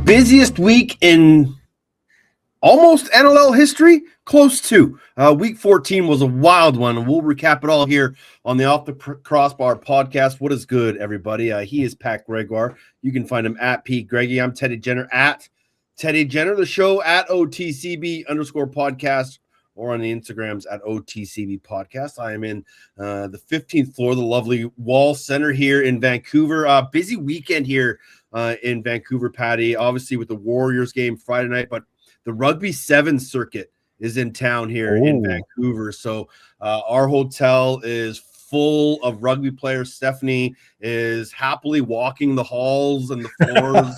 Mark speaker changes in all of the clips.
Speaker 1: busiest week in almost NLL history, close to. Week 14 was a wild one, and we'll recap it all here on the Off the Crossbar podcast. What is good, everybody? He is Pat Gregoire. You can find him at Pete Greggy. I'm Teddy Jenner at Teddy Jenner. The show at OTCB _podcast, or on the Instagrams at OTCB Podcast. I am in the 15th floor, the lovely Wall Center here in Vancouver. Busy weekend here in Vancouver, Patty. Obviously with the Warriors game Friday night, but the Rugby 7 circuit is in town here in Vancouver. So our hotel is full of rugby players. Stephanie is happily walking the halls and the floors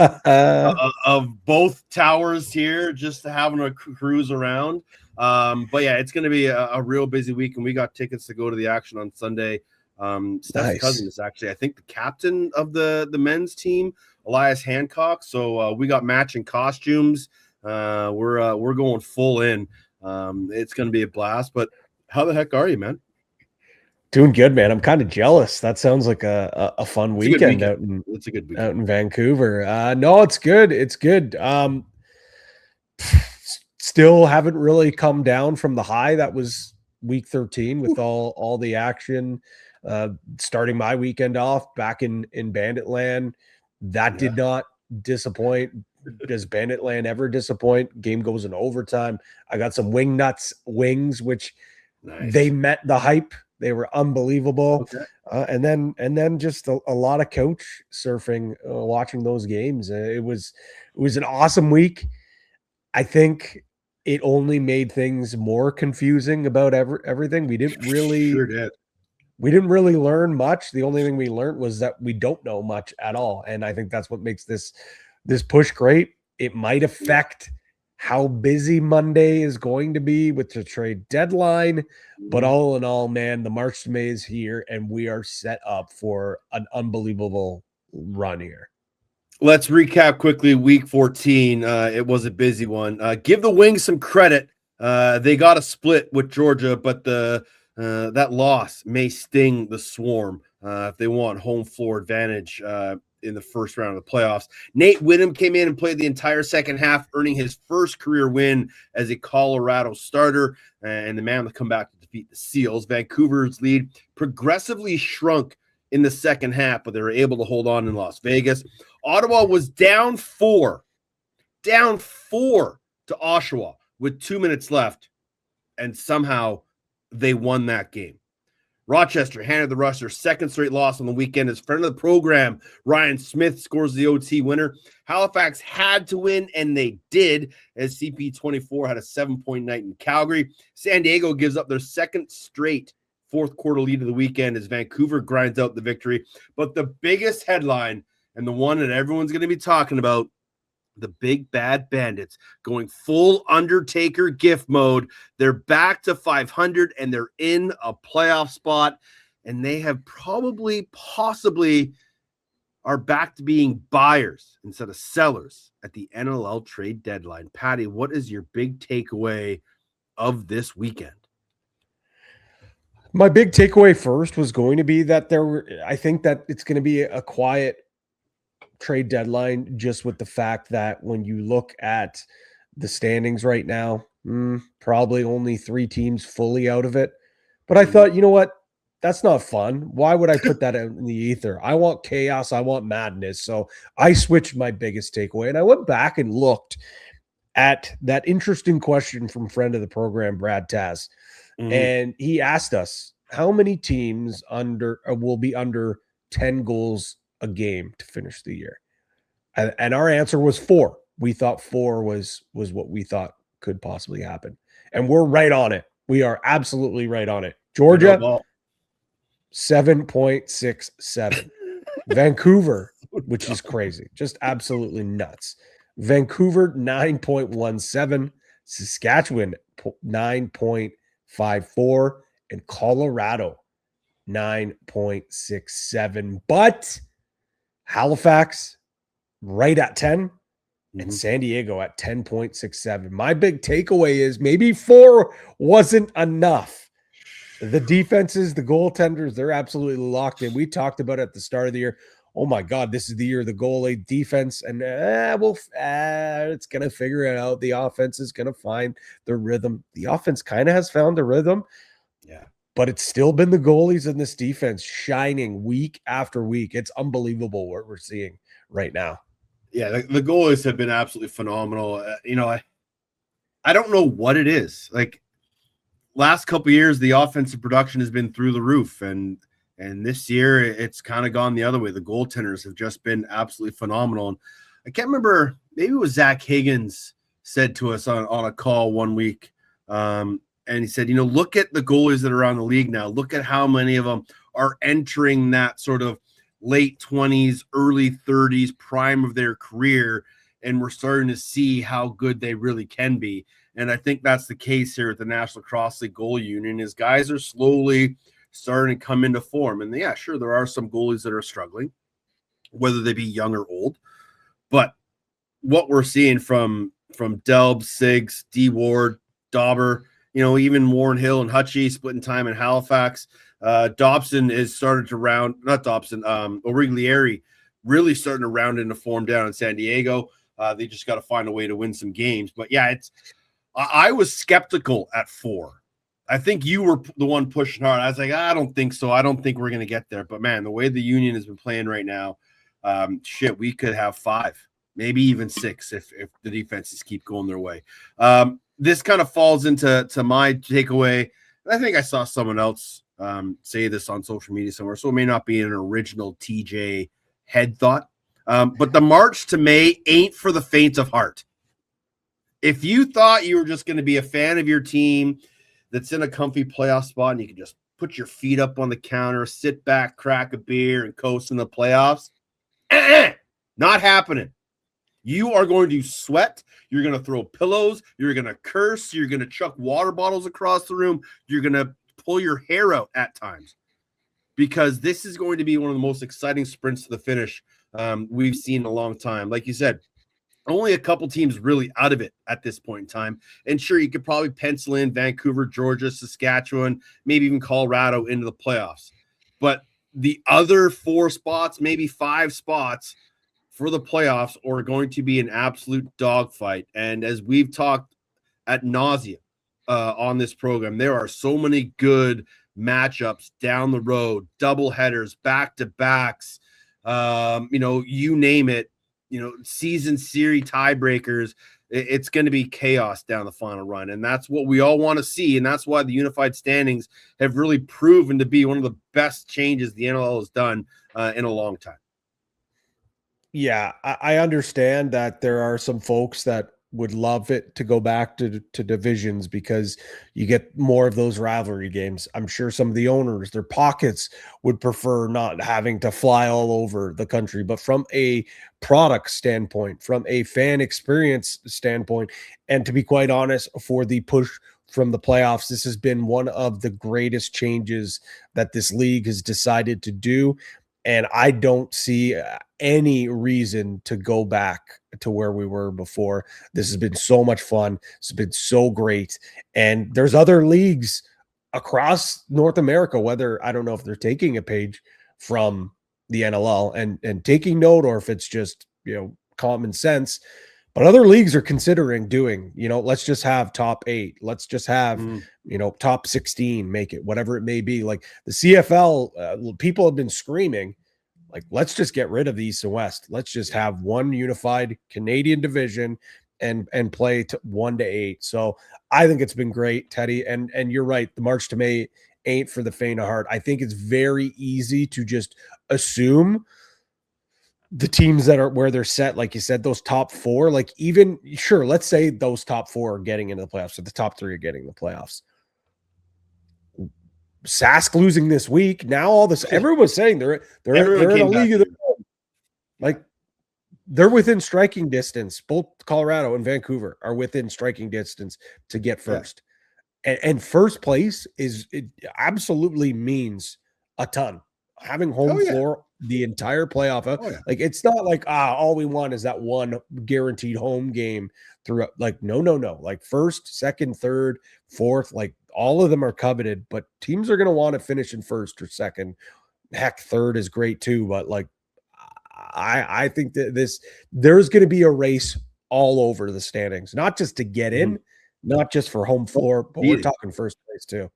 Speaker 1: of both towers here, just having a cruise around. But yeah, it's going to be a real busy week, and we got tickets to go to the action on Sunday. Steph's cousin is actually, I think, the captain of the men's team, Elias Hancock. So we got matching costumes. We're going full in. It's going to be a blast. But how the heck are you, man?
Speaker 2: Doing good, man. I'm kind of jealous. That sounds like a fun weekend.
Speaker 1: It's a good weekend
Speaker 2: out in Vancouver. No, it's good. It's good. Still haven't really come down from the high that was week 13 with all the action. Starting my weekend off back in Banditland. That did not disappoint. Does Banditland ever disappoint? Game goes in overtime. I got some wing nuts wings, which they met the hype. They were unbelievable. Okay. And then just a lot of couch surfing, watching those games. It was an awesome week. I think it only made things more confusing about everything. We didn't really We didn't really learn much. The only thing we learned was that we don't know much at all. And I think that's what makes this push great. It might affect how busy Monday is going to be with the trade deadline. But all in all, man, the March to May is here, and we are set up for an unbelievable run here.
Speaker 1: Let's recap quickly week 14. It was a busy one. Give the Wings some credit. They got a split with Georgia, but that loss may sting the Swarm if they want home floor advantage in the first round of the playoffs. Nate Whittam came in and played the entire second half, earning his first career win as a Colorado starter, and the man will come back to defeat the Seals. Vancouver's lead progressively shrunk in the second half, but they were able to hold on in Las Vegas. Ottawa was down four to Oshawa with 2 minutes left, and somehow they won that game. Rochester handed the Rush their second straight loss on the weekend as friend of the program, Ryan Smith, scores the OT winner. Halifax had to win, and they did, as CP24 had a 7-point night in Calgary. San Diego gives up their second straight fourth quarter lead of the weekend as Vancouver grinds out the victory. But the biggest headline, and the one that everyone's going to be talking about, the Big Bad Bandits going full Undertaker gift mode. They're back to 500, and they're in a playoff spot, and they have possibly are back to being buyers instead of sellers at the NLL Trade Deadline. Patty, what is your big takeaway of this weekend?
Speaker 2: My big takeaway first was going to be that I think that it's going to be a quiet trade deadline, just with the fact that when you look at the standings right now, probably only 3 teams fully out of it. But I thought, you know what? That's not fun. Why would I put that out in the ether? I want chaos. I want madness. So I switched my biggest takeaway, and I went back and looked at that interesting question from friend of the program, Brad Taz. And he asked us, how many teams will be under 10 goals a game to finish the year? And our answer was 4. We thought 4 was what we thought could possibly happen. And we're right on it. We are absolutely right on it. Georgia, 7.67. Vancouver, which is crazy, just absolutely nuts. Vancouver, 9.17. Saskatchewan, 9.54. And Colorado, 9.67. But Halifax, right at 10, and San Diego at 10.67. My big takeaway is maybe 4 wasn't enough. The defenses, the goaltenders, they're absolutely locked in. We talked about it at the start of the year. oh my God, this is the year of the goalie defense. And it's going to figure it out. The offense is going to find the rhythm. The offense kind of has found the rhythm.
Speaker 1: Yeah.
Speaker 2: But it's still been the goalies in this defense shining week after week. It's unbelievable what we're seeing right now.
Speaker 1: Yeah, the goalies have been absolutely phenomenal. I don't know what it is. Like, last couple of years, the offensive production has been through the roof, and this year it's kind of gone the other way. The goaltenders have just been absolutely phenomenal. And I can't remember, maybe it was Zach Higgins said to us on a call one week, and he said, look at the goalies that are around the league now. Look at how many of them are entering that sort of late 20s, early 30s prime of their career, and we're starting to see how good they really can be. And I think that's the case here at the National Lacrosse League Goalie Union, is guys are slowly starting to come into form. And yeah, sure, there are some goalies that are struggling, whether they be young or old. But what we're seeing from Delb, Siggs, D. Ward, Dauber, even Warren Hill and Hutchie splitting time in Halifax. Dobson is started to Origlieri really starting to round into form down in San Diego. They just got to find a way to win some games. But yeah, I was skeptical at 4. I think you were the one pushing hard. I was like, I don't think so. I don't think we're going to get there. But man, the way the Union has been playing right now, we could have 5, maybe even 6 if the defenses keep going their way. This kind of falls into my takeaway. I think I saw someone else say this on social media somewhere, so it may not be an original TJ head thought. But the March to May ain't for the faint of heart. If you thought you were just going to be a fan of your team that's in a comfy playoff spot and you can just put your feet up on the counter, sit back, crack a beer, and coast in the playoffs, not happening. You are going to sweat. You're going to throw pillows. You're going to curse. You're going to chuck water bottles across the room. You're going to pull your hair out at times, because this is going to be one of the most exciting sprints to the finish we've seen in a long time. Like you said, only a couple teams really out of it at this point in time. And sure, you could probably pencil in Vancouver, Georgia, Saskatchewan, maybe even Colorado into the playoffs. But the other 4 spots, maybe 5 spots for the playoffs, are going to be an absolute dogfight. And as we've talked ad nauseum on this program, there are so many good matchups down the road, double headers, back-to-backs, you name it, season series tiebreakers. It's going to be chaos down the final run. And that's what we all want to see. And that's why the unified standings have really proven to be one of the best changes the NLL has done in a long time.
Speaker 2: Yeah, I understand that there are some folks that would love it to go back to divisions because you get more of those rivalry games. I'm sure some of the owners, their pockets would prefer not having to fly all over the country. But from a product standpoint, from a fan experience standpoint, and to be quite honest, for the push from the playoffs, this has been one of the greatest changes that this league has decided to do. And I don't see any reason to go back to where we were before. This has been so much fun. It's been so great. And there's other leagues across North America, whether I don't know if they're taking a page from the NLL and taking note, or if it's just, common sense. But other leagues are considering doing, let's just have top 8. Let's just have, top 16, make it whatever it may be. Like the CFL, people have been screaming, like, let's just get rid of the East and West. Let's just have one unified Canadian division and play 1 to 8. So I think it's been great, Teddy. And you're right. The March to May ain't for the faint of heart. I think it's very easy to just assume the teams that are where they're set, like you said, those top 4, like even sure, let's say those top 4 are getting into the playoffs, or the top 3 are getting the playoffs. Sask losing this week. Now all this, everyone's saying they're in a league of their own. Like they're within striking distance. Both Colorado and Vancouver are within striking distance to get first. Yeah. And first place it absolutely means a ton. Having home floor the entire playoff. Like it's not like all we want is that one guaranteed home game throughout. Like no. Like first, second, third, fourth, like all of them are coveted, but teams are going to want to finish in first or second. Heck, third is great too, but like I think that there's going to be a race all over the standings, not just to get in, not just for home floor, but we're talking first place too.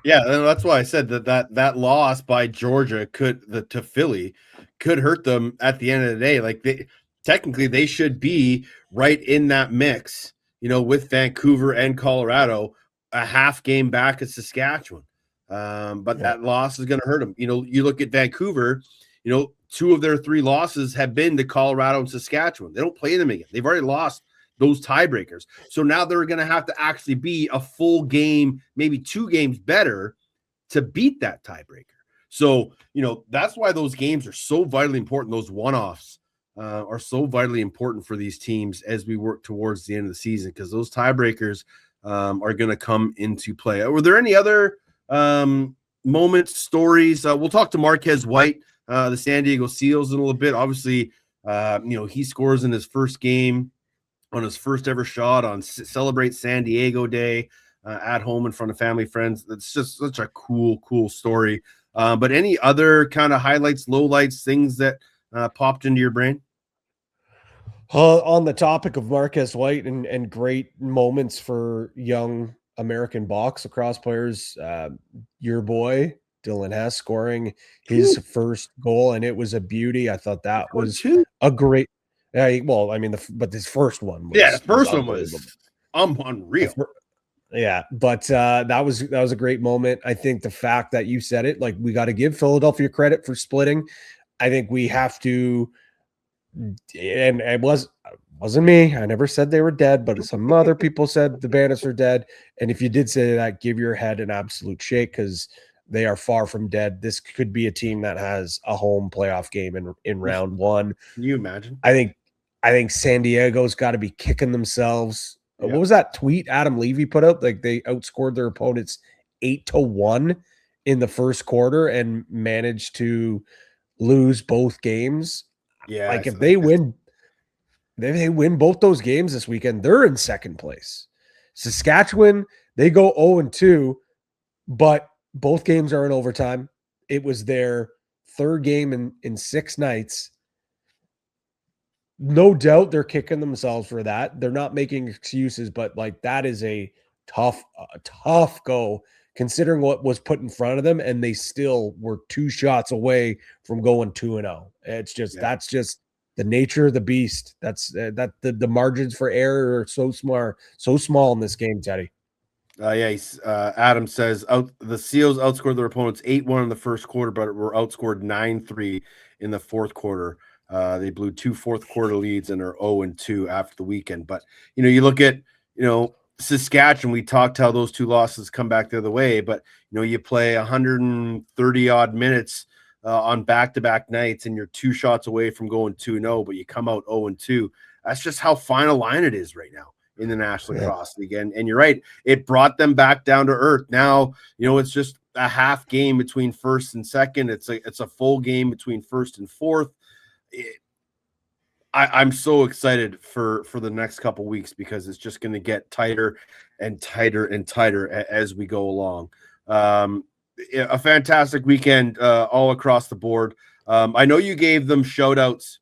Speaker 1: Yeah, and that's why I said that loss by Georgia to Philly could hurt them at the end of the day. Like technically they should be right in that mix, with Vancouver and Colorado, a half game back at Saskatchewan. But that loss is going to hurt them. You look at Vancouver, 2 of their 3 losses have been to Colorado and Saskatchewan. They don't play them again. They've already lost those tiebreakers. So now they're going to have to actually be a full game, maybe 2 games better to beat that tiebreaker. So, that's why those games are so vitally important. Those one-offs are so vitally important for these teams as we work towards the end of the season, because those tiebreakers are going to come into play. Were there any other moments, stories? We'll talk to Marquez White, the San Diego Seals, in a little bit. Obviously, he scores in his first game on his first ever shot on Celebrate San Diego Day at home in front of family, friends. It's just such a cool story. But any other kind of highlights, lowlights, things that popped into your brain?
Speaker 2: On the topic of Marquez White and great moments for young American box lacrosse players, your boy Dylan Hess scoring his first goal, and it was a beauty. I thought that was a great. But his first one was,
Speaker 1: the first one was unreal.
Speaker 2: But that was a great moment. I think the fact that you said it, like, we got to give Philadelphia credit for splitting. I think we have to, and it wasn't me. I never said they were dead, but some other people said the Bandits are dead. And if you did say that, give your head an absolute shake, because they are far from dead. This could be a team that has a home playoff game in round 1.
Speaker 1: Can you imagine?
Speaker 2: I think San Diego's got to be kicking themselves. Yep. What was that tweet Adam Levy put up? Like, they outscored their opponents 8-1 in the first quarter and managed to lose both games.
Speaker 1: Yeah.
Speaker 2: Like, if they win both those games this weekend, they're in second place. Saskatchewan, they go 0-2, but both games are in overtime. It was their third game in 6 nights. No doubt they're kicking themselves for that. They're not making excuses, but like, that is a tough go considering what was put in front of them, and they still were 2 shots away from going 2-0. It's just that's just the nature of the beast. That's the margins for error are so small in this game, Teddy.
Speaker 1: Adam says the Seals outscored their opponents 8-1 in the first quarter, but were outscored 9-3 in the fourth quarter. They blew 2 fourth quarter leads and are 0-2 after the weekend. But, you look at, Saskatchewan, we talked how those 2 losses come back the other way, but, you play 130 odd minutes on back-to-back nights and you're 2 shots away from going 2-0, but you come out 0-2. That's just how fine a line it is right now in the National Lacrosse League. And you're right, it brought them back down to earth. Now, it's just a half game between first and second. It's a full game between first and fourth. I'm so excited for the next couple weeks, because it's just going to get tighter and tighter and tighter as we go along. A fantastic weekend all across the board. I know you gave them shout outs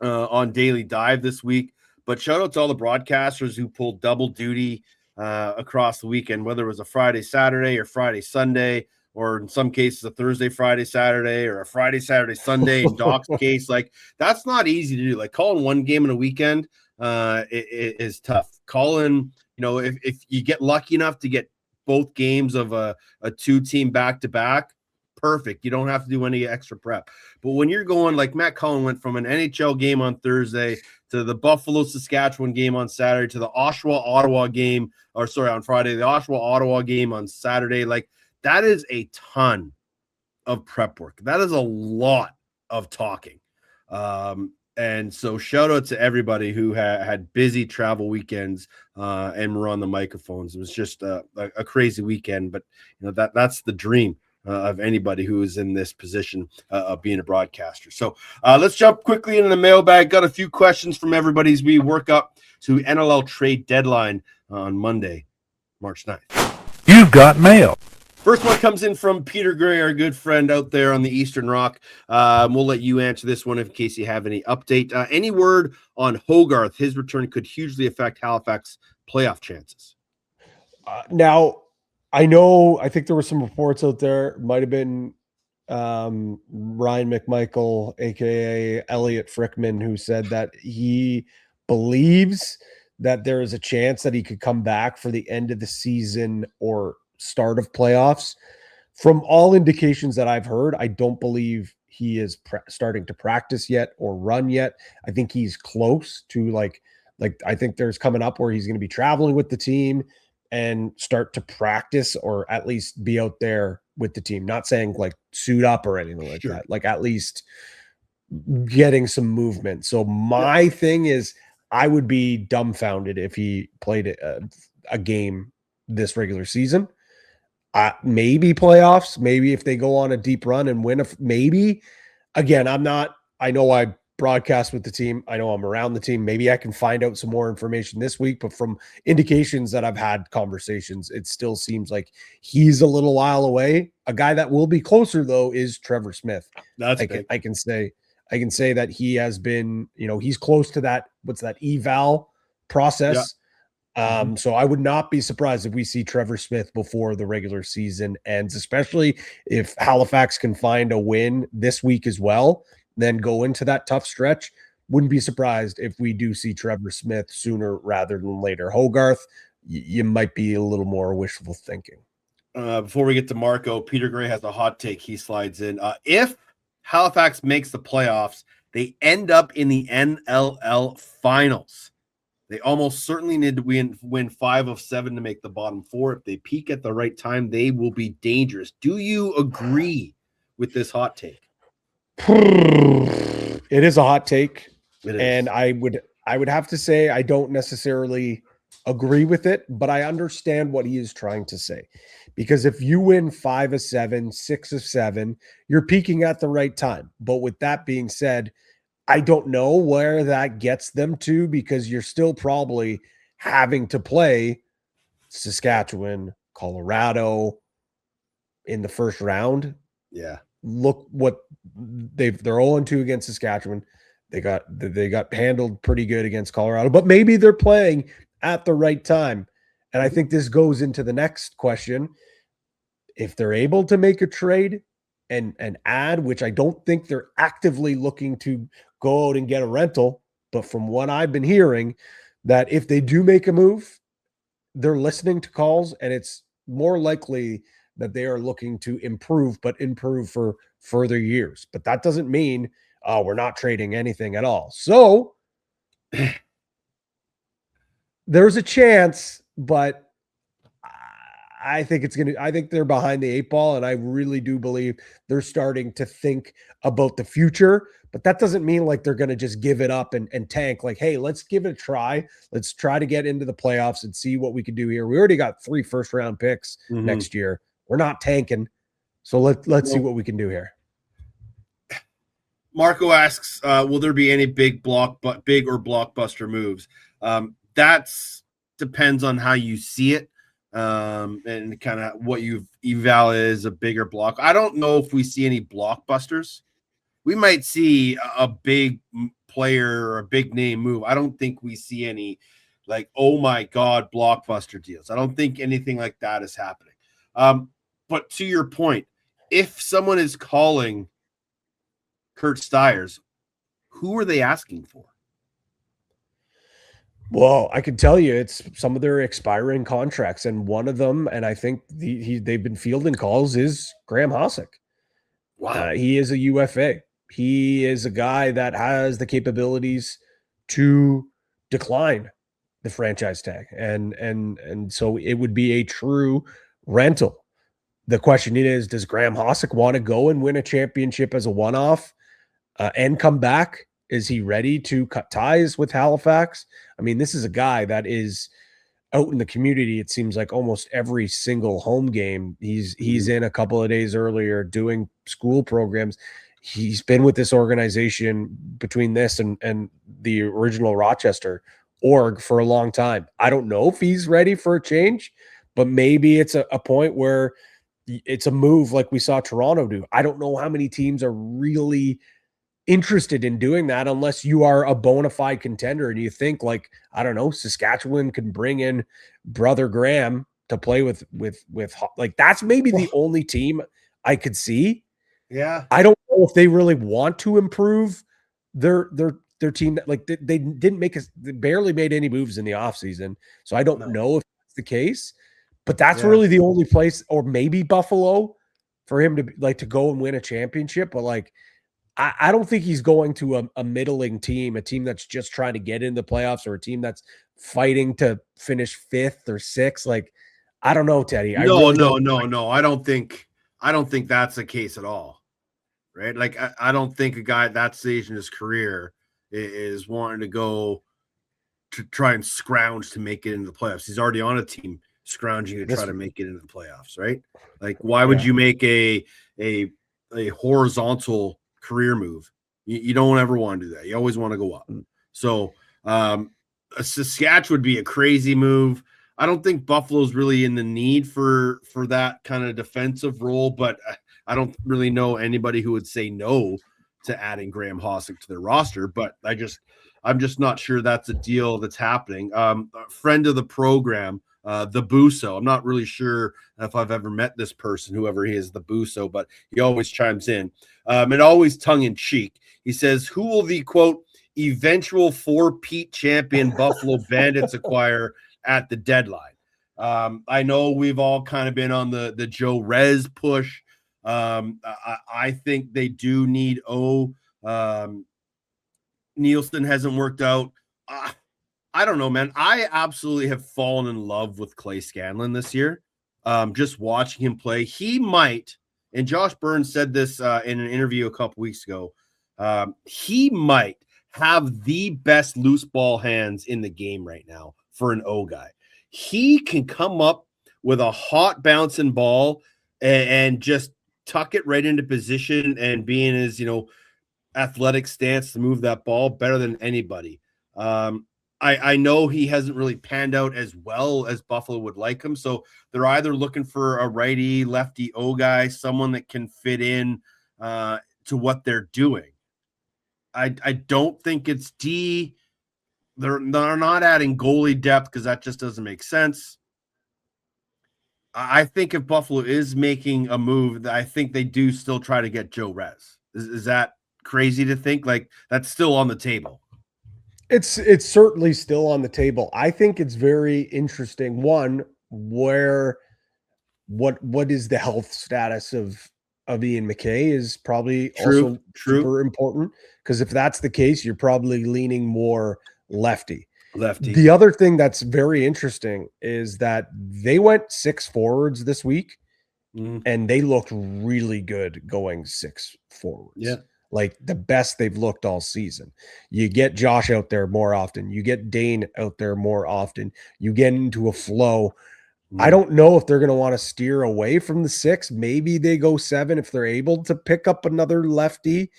Speaker 1: on Daily Dive this week, but shout out to all the broadcasters who pulled double duty across the weekend, whether it was a Friday, Saturday, or Friday, Sunday, or in some cases a Thursday, Friday, Saturday, or a Friday, Saturday, Sunday. In Doc's case, like, that's not easy to do. Like, calling one game in a weekend it is tough. Calling, if you get lucky enough to get both games of a 2-team back-to-back, perfect. You don't have to do any extra prep. But when you're going, like Matt Cullen went from an NHL game on Thursday to the Buffalo-Saskatchewan game on Saturday to the Oshawa-Ottawa game, on Friday, the Oshawa-Ottawa game on Saturday, like, that is a ton of prep work. That is a lot of talking. And so shout out to everybody who had busy travel weekends and were on the microphones. It was just a crazy weekend, but that's the dream of anybody who is in this position of being a broadcaster. So let's jump quickly into the mailbag. Got a few questions from everybody as we work up to NLL Trade Deadline on Monday, March 9th.
Speaker 3: You've got mail.
Speaker 1: First one comes in from Peter Gray, our good friend out there on the Eastern Rock. We'll let you answer this one in case you have any update. Any word on Hogarth? His return could hugely affect Halifax playoff chances.
Speaker 2: Now, I think there were some reports out there, might have been Ryan McMichael, aka Elliot Frickman, who said that he believes that there is a chance that he could come back for the end of the season or start of playoffs. From all indications that I've heard, I don't believe he is starting to practice yet or run yet. I think he's close to like I think there's coming up where he's going to be traveling with the team and start to practice or at least be out there with the team. Not saying like suit up or anything like that, like at least getting some movement. So my thing is I would be dumbfounded if he played a game this regular season. Maybe playoffs, maybe if they go on a deep run and win, maybe. Again, I know I broadcast with the team. I know I'm around the team. Maybe I can find out some more information this week, but from indications that I've had conversations, it still seems like he's a little while away. A guy that will be closer though is Trevor Smith. I can say that he has been, he's close to that. What's that eval process? Yeah. So I would not be surprised if we see Trevor Smith before the regular season ends, especially if Halifax can find a win this week as well, then go into that tough stretch. Wouldn't be surprised if we do see Trevor Smith sooner rather than later. Hogarth, you might be a little more wishful thinking.
Speaker 1: Before we get to Marco, Peter Gray has a hot take. He slides in. If Halifax makes the playoffs, they end up in the NLL finals. They almost certainly need to win 5 of 7 to make the bottom 4. If they peak at the right time, they will be dangerous. Do you agree with this hot take?
Speaker 2: It is a hot take. And I would have to say I don't necessarily agree with it, but I understand what he is trying to say. Because if you win 5 of 7, 6 of 7, you're peaking at the right time. But with that being said, I don't know where that gets them to, because you're still probably having to play Saskatchewan, Colorado in the first round.
Speaker 1: Yeah.
Speaker 2: Look what they're 0-2 against Saskatchewan. They got handled pretty good against Colorado, but maybe they're playing at the right time. And I think this goes into the next question. If they're able to make a trade and add, which I don't think they're actively looking to go out and get a rental, but from what I've been hearing, that if they do make a move, they're listening to calls, and it's more likely that they are looking to improve, but improve for further years. But that doesn't mean we're not trading anything at all. So there's a chance, but I think they're behind the 8 ball, and I really do believe they're starting to think about the future. But that doesn't mean like they're going to just give it up and tank. Like, hey, let's give it a try. Let's try to get into the playoffs and see what we can do here. We already got 3 first-round picks next year. We're not tanking. So let's see what we can do here.
Speaker 1: Marco asks, will there be any big or blockbuster moves? That's depends on how you see it. And kind of what you've eval is a bigger block. I don't know if we see any blockbusters. We might see a big player or a big name move. I don't think we see any like, oh my God, blockbuster deals. I don't think anything like that is happening. But to your point, if someone is calling Kurt Stiers, who are they asking for?
Speaker 2: Well, I can tell you it's some of their expiring contracts, and one of them, and I think they've been fielding calls, is Graham Hossack.
Speaker 1: Wow.
Speaker 2: He is a UFA. He is a guy that has the capabilities to decline the franchise tag, and so it would be a true rental. The question is, does Graham Hossack want to go and win a championship as a one-off and come back? Is he ready to cut ties with Halifax? I mean, this is a guy that is out in the community. It seems like almost every single home game. He's in a couple of days earlier doing school programs. He's been with this organization between this and the original Rochester org for a long time. I don't know if he's ready for a change, but maybe it's a point where it's a move like we saw Toronto do. I don't know how many teams are really interested in doing that unless you are a bona fide contender and you think like, I don't know, Saskatchewan can bring in Brother Graham to play with like, that's maybe the only team I could see.
Speaker 1: Yeah.
Speaker 2: I don't know if they really want to improve their team. Like they didn't they barely made any moves in the offseason. So I don't know if that's the case, but that's really the only place, or maybe Buffalo, for him to go and win a championship. But like, I don't think he's going to a middling team, a team that's just trying to get into the playoffs, or a team that's fighting to finish 5th or 6th. Like, I don't know, Teddy.
Speaker 1: No. I don't think that's the case at all. Right? Like, I don't think a guy at that stage in his career is wanting to go to try and scrounge to make it into the playoffs. He's already on a team scrounging to try to make it into the playoffs, right? Like, why would you make a horizontal career move? You don't ever want to do that. You always want to go up. So a Saskatchewan would be a crazy move. I don't think Buffalo's really in the need for that kind of defensive role, but I don't really know anybody who would say no to adding Graham Hossick to their roster. But I'm just not sure that's a deal that's happening. A friend of the program, the Buso. I'm not really sure if I've ever met this person, whoever he is, the Buso, but he always chimes in, and always tongue in cheek. He says, "Who will the quote eventual 4-peat champion Buffalo Bandits acquire at the deadline?" I know we've all kind of been on the Joe Rez push. I think they do need Nielsen hasn't worked out. I don't know, man. I absolutely have fallen in love with Clay Scanlon this year. Just watching him play, he might, and Josh Burns said this in an interview a couple weeks ago, he might have the best loose ball hands in the game right now for an O guy. He can come up with a hot bouncing ball and just tuck it right into position and be in his, athletic stance to move that ball better than anybody. I know he hasn't really panned out as well as Buffalo would like him. So they're either looking for a righty, lefty O guy, someone that can fit in to what they're doing. I don't think it's D. They're not adding goalie depth because that just doesn't make sense. I think if Buffalo is making a move, I think they do still try to get Joe Rez. Is that crazy to think? Like, that's still on the table?
Speaker 2: It's certainly still on the table. I think it's very interesting. One, what is the health status of Ian McKay is probably also super important, because if that's the case, you're probably leaning more lefty. The other thing that's very interesting is that they went 6 forwards this week, and they looked really good going 6 forwards.
Speaker 1: Yeah.
Speaker 2: Like the best they've looked all season. You get Josh out there more often. You get Dane out there more often. You get into a flow. I don't know if they're going to want to steer away from the 6. Maybe they go 7 if they're able to pick up another lefty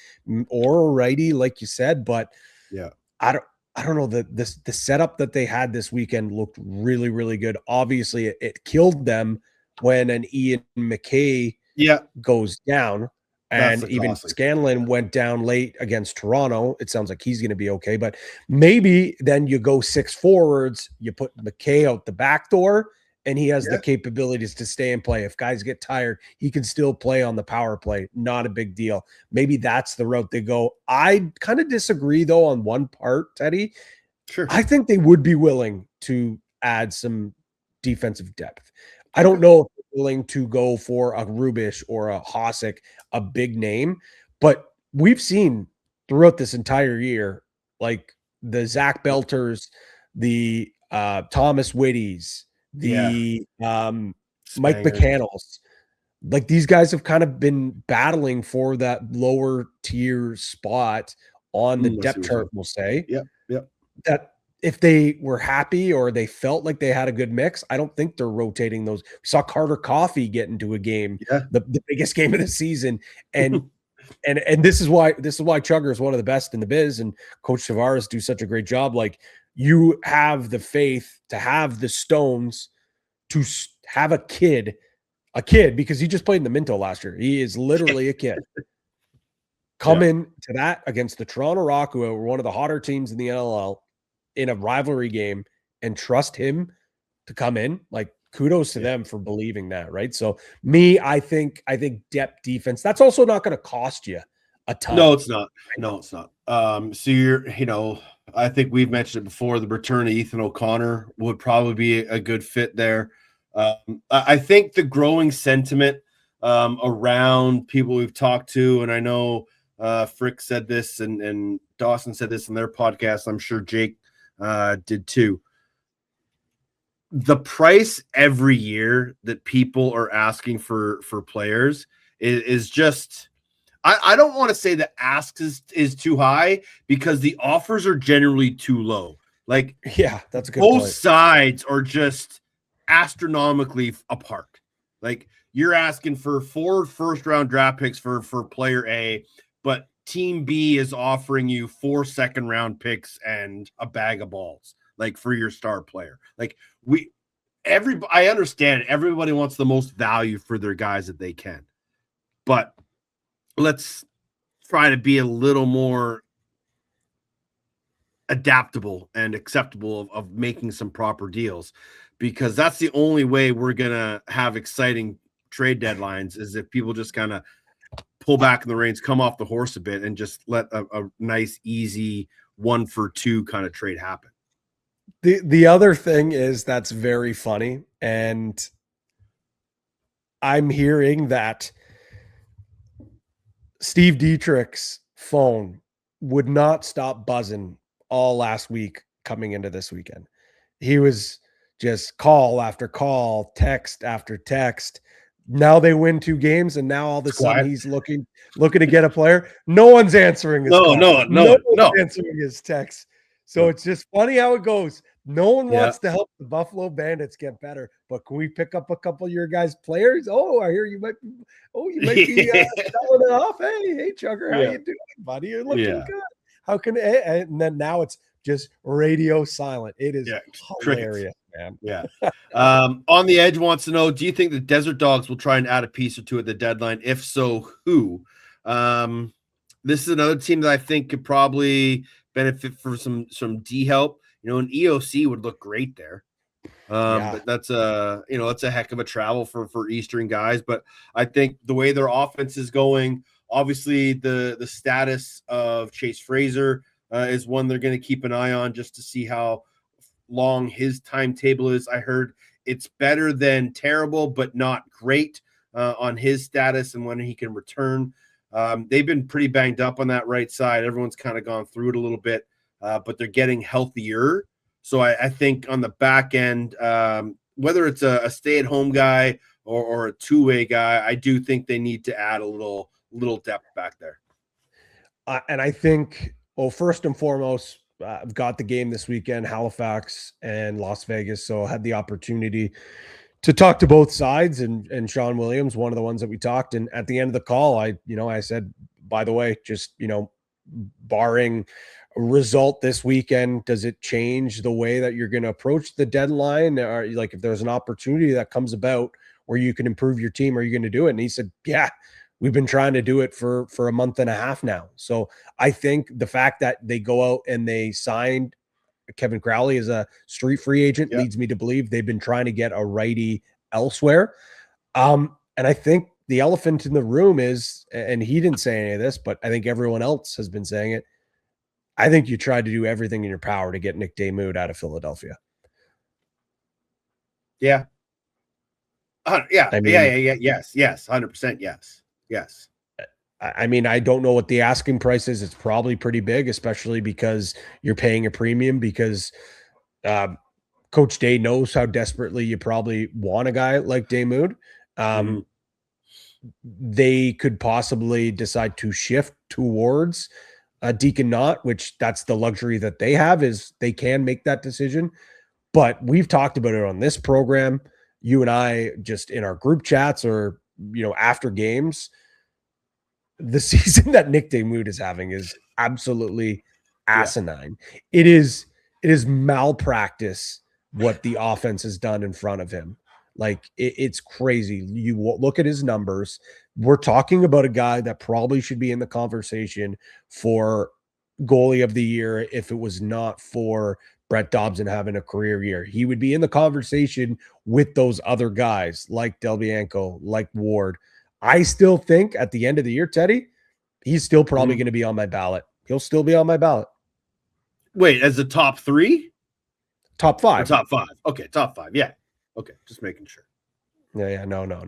Speaker 2: or a righty, like you said. But
Speaker 1: yeah,
Speaker 2: I don't know. The setup that they had this weekend looked really, really good. Obviously, it killed them when an Ian McKay goes down. And even Scanlon went down late against Toronto. It sounds like he's going to be okay. But maybe then you go 6 forwards, you put McKay out the back door, and he has the capabilities to stay and play. If guys get tired, he can still play on the power play. Not a big deal. Maybe that's the route they go. I kind of disagree, though, on one part, Teddy.
Speaker 1: Sure.
Speaker 2: I think they would be willing to add some defensive depth. I don't know if they're willing to go for a Rubish or a Hossick, a big name, but we've seen throughout this entire year, like the Zach Belters, the Thomas Whitties, the Mike McCannells, like these guys have kind of been battling for that lower tier spot on the depth chart, we'll say. That if they were happy or they felt like they had a good mix, I don't think they're rotating those. We saw Carter Coffey get into a game, the biggest game of the season. And and this is why Chugger is one of the best in the biz, and Coach Tavares do such a great job. Like, you have the faith to have the stones to have a kid a kid, because he just played in the Minto last year. He is literally a kid. Come in to that against the Toronto Rock, who were one of the hotter teams in the NLL, in a rivalry game, and trust him to come in. Like, kudos to them for believing that, right? So I think depth defense, that's also not going to cost you a ton.
Speaker 1: No, it's not. No, it's not. So I think we've mentioned it before. The return of Ethan O'Connor would probably be a good fit there. I think the growing sentiment around people we've talked to, and I know Frick said this and Dawson said this in their podcast. I'm sure Jake did too. The price every year that people are asking for players is just, I don't want to say the ask is too high, because the offers are generally too low. Like,
Speaker 2: yeah, that's a good
Speaker 1: both
Speaker 2: point.
Speaker 1: sides are just astronomically apart. Like, you're asking for 4 first-round draft picks for player A, but team B is offering you 4 second-round picks and a bag of balls, like, for your star player. Like, I understand everybody wants the most value for their guys that they can, but let's try to be a little more adaptable and acceptable of making some proper deals, because that's the only way we're going to have exciting trade deadlines, is if people just kind of pull back in the reins, come off the horse a bit, and just let a nice, easy 1-for-2 kind of trade happen.
Speaker 2: The other thing is that's very funny, and I'm hearing that Steve Dietrich's phone would not stop buzzing all last week coming into this weekend. He was just call after call, text after text. Now they win 2 games, and now all of a sudden he's looking to get a player. No one's answering his call. No one's answering his text. So it's just funny how it goes. No one wants to help the Buffalo Bandits get better, but can we pick up a couple of your guys' players? Oh, I hear you might be selling it off. Hey, Chugger, how you doing, buddy? You're looking good. How can and then now it's just radio silent. It is hilarious, man.
Speaker 1: Yeah. On the Edge wants to know, do you think the Desert Dogs will try and add a piece or two at the deadline? If so, who? This is another team that I think could probably benefit from some D help. An EOC would look great there. But that's a heck of a travel for Eastern guys. But I think the way their offense is going, obviously the status of Chase Fraser is one they're going to keep an eye on, just to see how long his timetable is. I heard it's better than terrible, but not great on his status and when he can return. They've been pretty banged up on that right side. Everyone's kind of gone through it a little bit, but they're getting healthier. So I think on the back end, whether it's a stay-at-home guy or a two-way guy, I do think they need to add a little depth back there.
Speaker 2: And I think, first and foremost, I've got the game this weekend, Halifax and Las Vegas. So I had the opportunity to talk to both sides, and Sean Williams, one of the ones that we talked. And at the end of the call, I said, by the way, just, barring a result this weekend, does it change the way that you're going to approach the deadline? Or like, if there's an opportunity that comes about where you can improve your team, are you going to do it? And he said, yeah, we've been trying to do it for a month and a half now. So I think the fact that they go out and they signed Kevin Crowley as a street free agent leads me to believe they've been trying to get a righty elsewhere. And I think the elephant in the room is, and he didn't say any of this, but I think everyone else has been saying it, I think you tried to do everything in your power to get Nick Damoud out of Philadelphia.
Speaker 1: Yeah. Yes. 100%. Yes.
Speaker 2: I mean, I don't know what the asking price is. It's probably pretty big, especially because you're paying a premium, because Coach Day knows how desperately you probably want a guy like Damoud. They could possibly decide to shift towards Deacon Knott, which that's the luxury that they have, is they can make that decision. But we've talked about it on this program, you and I, just in our group chats or, after games. The season that Nick Damoud is having is absolutely asinine. Yeah. It is malpractice what the offense has done in front of him. Like it's crazy. You look at his numbers. We're talking about a guy that probably should be in the conversation for goalie of the year if it was not for Brett Dobson having a career year. He would be in the conversation with those other guys like Del Bianco, like Ward. I still think at the end of the year, Teddy, he's still probably going to be on my ballot. He'll still be on my ballot.
Speaker 1: Wait, as the top 3?
Speaker 2: Top 5.
Speaker 1: Or top 5. Okay, top 5. Yeah. Okay, just making sure.
Speaker 2: Yeah. No.
Speaker 1: No,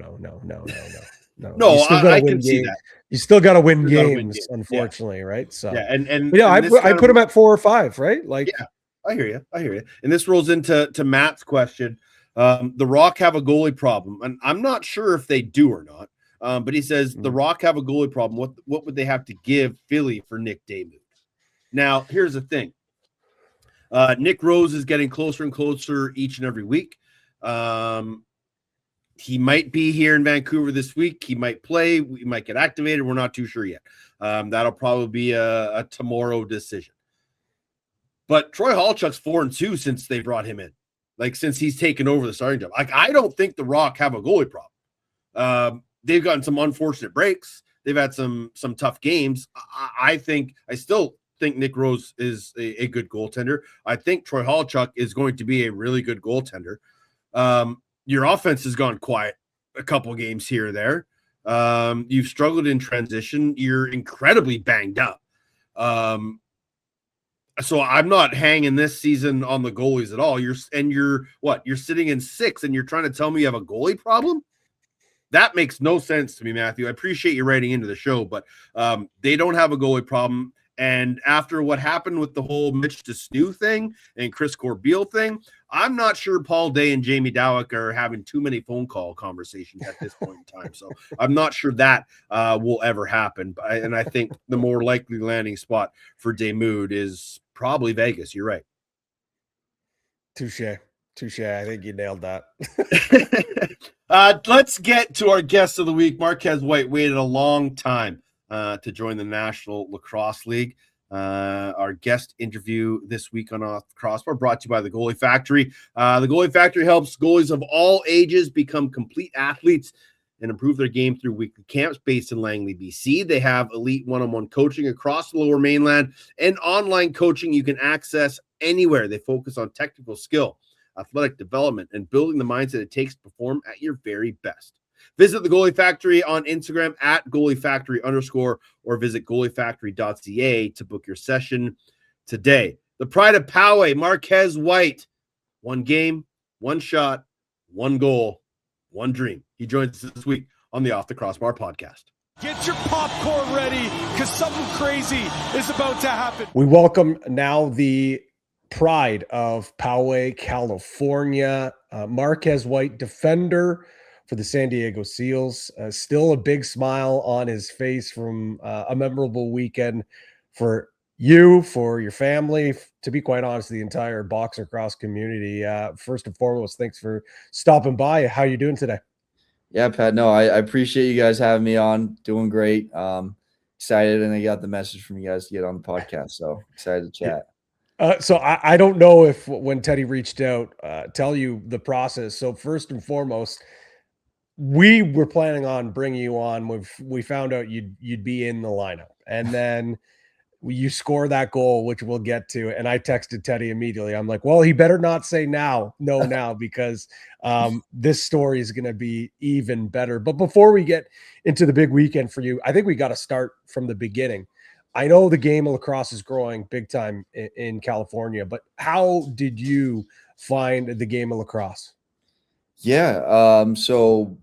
Speaker 2: You still
Speaker 1: I can see that.
Speaker 2: You still got to win games, unfortunately, right? So
Speaker 1: yeah, and
Speaker 2: I put him at 4 or 5, right? Like,
Speaker 1: yeah, I hear you. And this rolls into Matt's question. The Rock have a goalie problem, and I'm not sure if they do or not. But he says the Rock have a goalie problem. What would they have to give Philly for Nick Damuth? Now, here's the thing. Nick Rose is getting closer and closer each and every week. He might be here in Vancouver this week. He might play. We might get activated. We're not too sure yet. That'll probably be a tomorrow decision. But Troy Hallchuck's 4-2 since they brought him in. Like, since he's taken over the starting job. Like, I don't think the Rock have a goalie problem. They've gotten some unfortunate breaks. They've had some tough games. I still think Nick Rose is a good goaltender. I think Troy Hallchuck is going to be a really good goaltender. Your offense has gone quiet a couple games here or there. You've struggled in transition. You're incredibly banged up. So I'm not hanging this season on the goalies at all. You're sitting in 6th and you're trying to tell me you have a goalie problem? That makes no sense to me, Matthew. I appreciate you writing into the show, but they don't have a goalie problem. And after what happened with the whole Mitch DeSnew thing and Chris Corbeil thing, I'm not sure Paul Day and Jamie Dowick are having too many phone call conversations at this point in time. So I'm not sure that will ever happen. And I think the more likely landing spot for Damuth is probably Vegas. You're right.
Speaker 2: Touche. I think you nailed that.
Speaker 1: Let's get to our guest of the week. Marquez White waited a long time to join the National Lacrosse League. Our guest interview this week on Off the Crossbar brought to you by the Goalie Factory. The Goalie Factory helps goalies of all ages become complete athletes and improve their game through weekly camps based in Langley, BC. They have elite one-on-one coaching across the Lower Mainland and online coaching you can access anywhere. They focus on technical skill, athletic development, and building the mindset it takes to perform at your very best. Visit the Goalie Factory on Instagram at @goaliefactory_ or visit goaliefactory.ca to book your session today. The Pride of Poway, Marquez White. 1 game, 1 shot, 1 goal, 1 dream. He joins us this week on the Off the Crossbar podcast.
Speaker 3: Get your popcorn ready because something crazy is about to happen.
Speaker 2: We welcome now the Pride of Poway, California. Marquez White, defender for the San Diego Seals. Still a big smile on his face from a memorable weekend for you, for your family, to be quite honest, the entire boxer cross community. First and foremost, thanks for stopping by. How are you doing today?
Speaker 4: Yeah, Pat, no, I appreciate you guys having me on. Doing great. Excited, and I got the message from you guys to get on the podcast, so excited to chat.
Speaker 2: So I don't know if when Teddy reached out, tell you the process. So first and foremost, we were planning on bringing you on. We found out you'd be in the lineup, and then you score that goal, which we'll get to. And I texted Teddy immediately. I'm like, well, he better not say now, because this story is going to be even better. But before we get into the big weekend for you, I think we got to start from the beginning. I know the game of lacrosse is growing big time in California, but how did you find the game of lacrosse?
Speaker 4: Yeah. So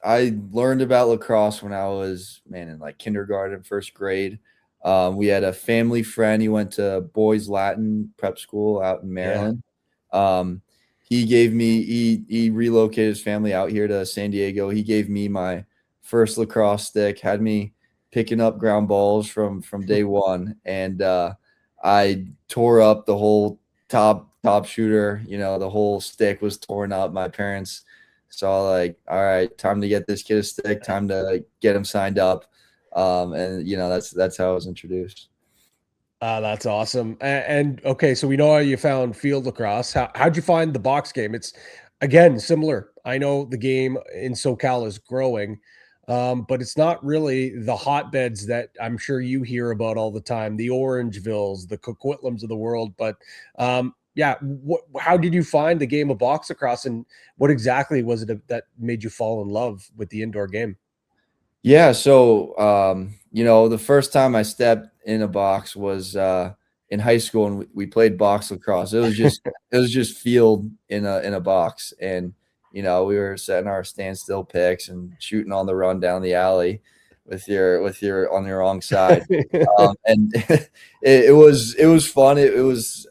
Speaker 4: I learned about lacrosse when I was, in like kindergarten, 1st grade. We had a family friend. He went to boys Latin prep school out in Maryland. Yeah. He relocated his family out here to San Diego. He gave me my first lacrosse stick, had me picking up ground balls from day one. And I tore up the whole top shooter. The whole stick was torn up. My parents saw like, all right, time to get this kid a stick, time to get him signed up. And that's how I was introduced.
Speaker 2: That's awesome. And okay, so we know how you found field lacrosse. How'd you find the box game? It's again similar. I know the game in SoCal is growing, but it's not really the hotbeds that I'm sure you hear about all the time, the Orangevilles, the Coquitlam's of the world. But yeah, how did you find the game of box lacrosse, and what exactly was it that made you fall in love with the indoor game?
Speaker 4: Yeah, so the first time I stepped in a box was in high school, and we played box lacrosse. It was just field in a box, and we were setting our standstill picks and shooting on the run down the alley with your on your wrong side. And it was fun. It was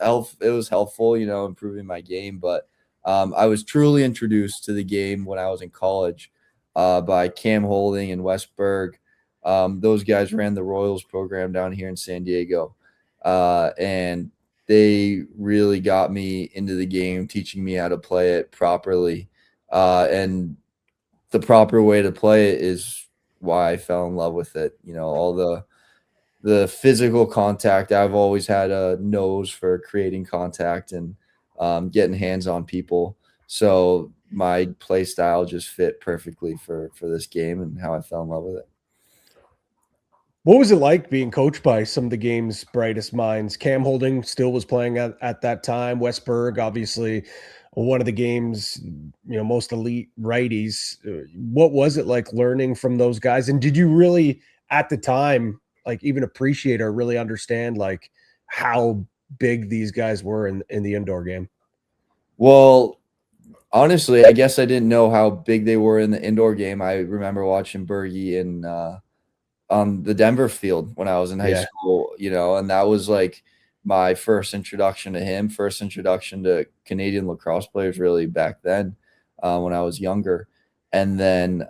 Speaker 4: helpful, improving my game. But I was truly introduced to the game when I was in college by Cam Holding and Wes Berg. Those guys ran the Royals program down here in San Diego, and they really got me into the game, teaching me how to play it properly. And the proper way to play it is why I fell in love with it. All the physical contact. I've always had a nose for creating contact and getting hands on people. So my play style just fit perfectly for this game and how I fell in love with it.
Speaker 2: What was it like being coached by some of the game's brightest minds? Cam Holding still was playing at that time. Wes Berg, obviously one of the game's most elite righties. What was it like learning from those guys? And did you really at the time even appreciate or really understand how big these guys were in the indoor game?
Speaker 4: Well, honestly, I guess I didn't know how big they were in the indoor game. I remember watching Bergie on the Denver field when I was in high school, and that was my first introduction to him, first introduction to Canadian lacrosse players really back then when I was younger. And then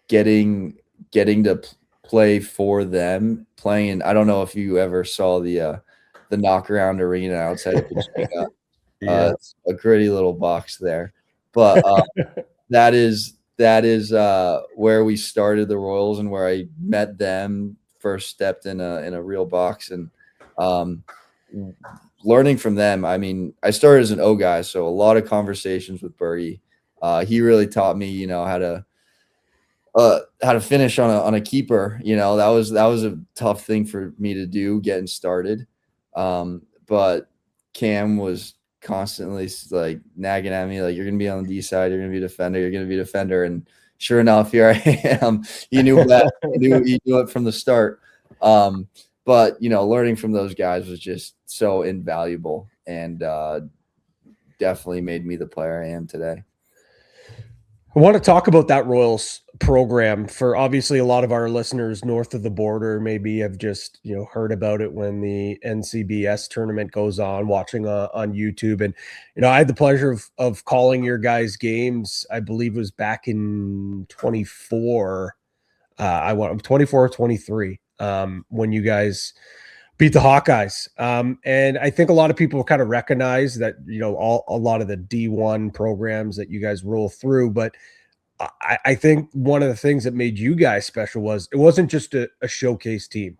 Speaker 4: getting to play for them, playing. I don't know if you ever saw the knockaround arena outside of Pachanga. It's a gritty little box there, but that is where we started the Royals and where I met them, first stepped in a real box, and learning from them. I mean, I started as an O guy, so a lot of conversations with Bergie. He really taught me, how to finish on a keeper. That was a tough thing for me to do getting started. But Cam was constantly nagging at me, you're gonna be on the D side, you're gonna be a defender, and sure enough, here I am. He knew that. He knew it from the start. But learning from those guys was just so invaluable, and definitely made me the player I am today.
Speaker 2: I want to talk about that Royals program. For obviously a lot of our listeners north of the border maybe have just heard about it when the NCBS tournament goes on, watching on YouTube. And I had the pleasure of calling your guys' games. I believe it was back in 24. I went 24 or 23 when you guys beat the Hawkeyes. And I think a lot of people kind of recognize that, a lot of the D1 programs that you guys roll through. But I think one of the things that made you guys special was it wasn't just a showcase team.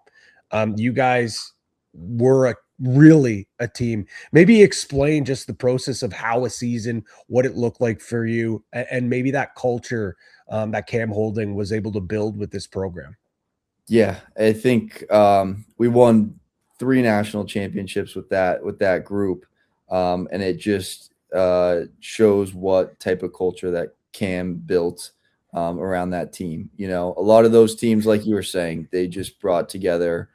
Speaker 2: You guys were really a team. Maybe explain just the process of how a season, what it looked like for you, and maybe that culture that Cam Holding was able to build with this program.
Speaker 4: Yeah, I think we won 3 national championships with that group, and it just shows what type of culture that Cam built around that team. A lot of those teams, like you were saying, they just brought together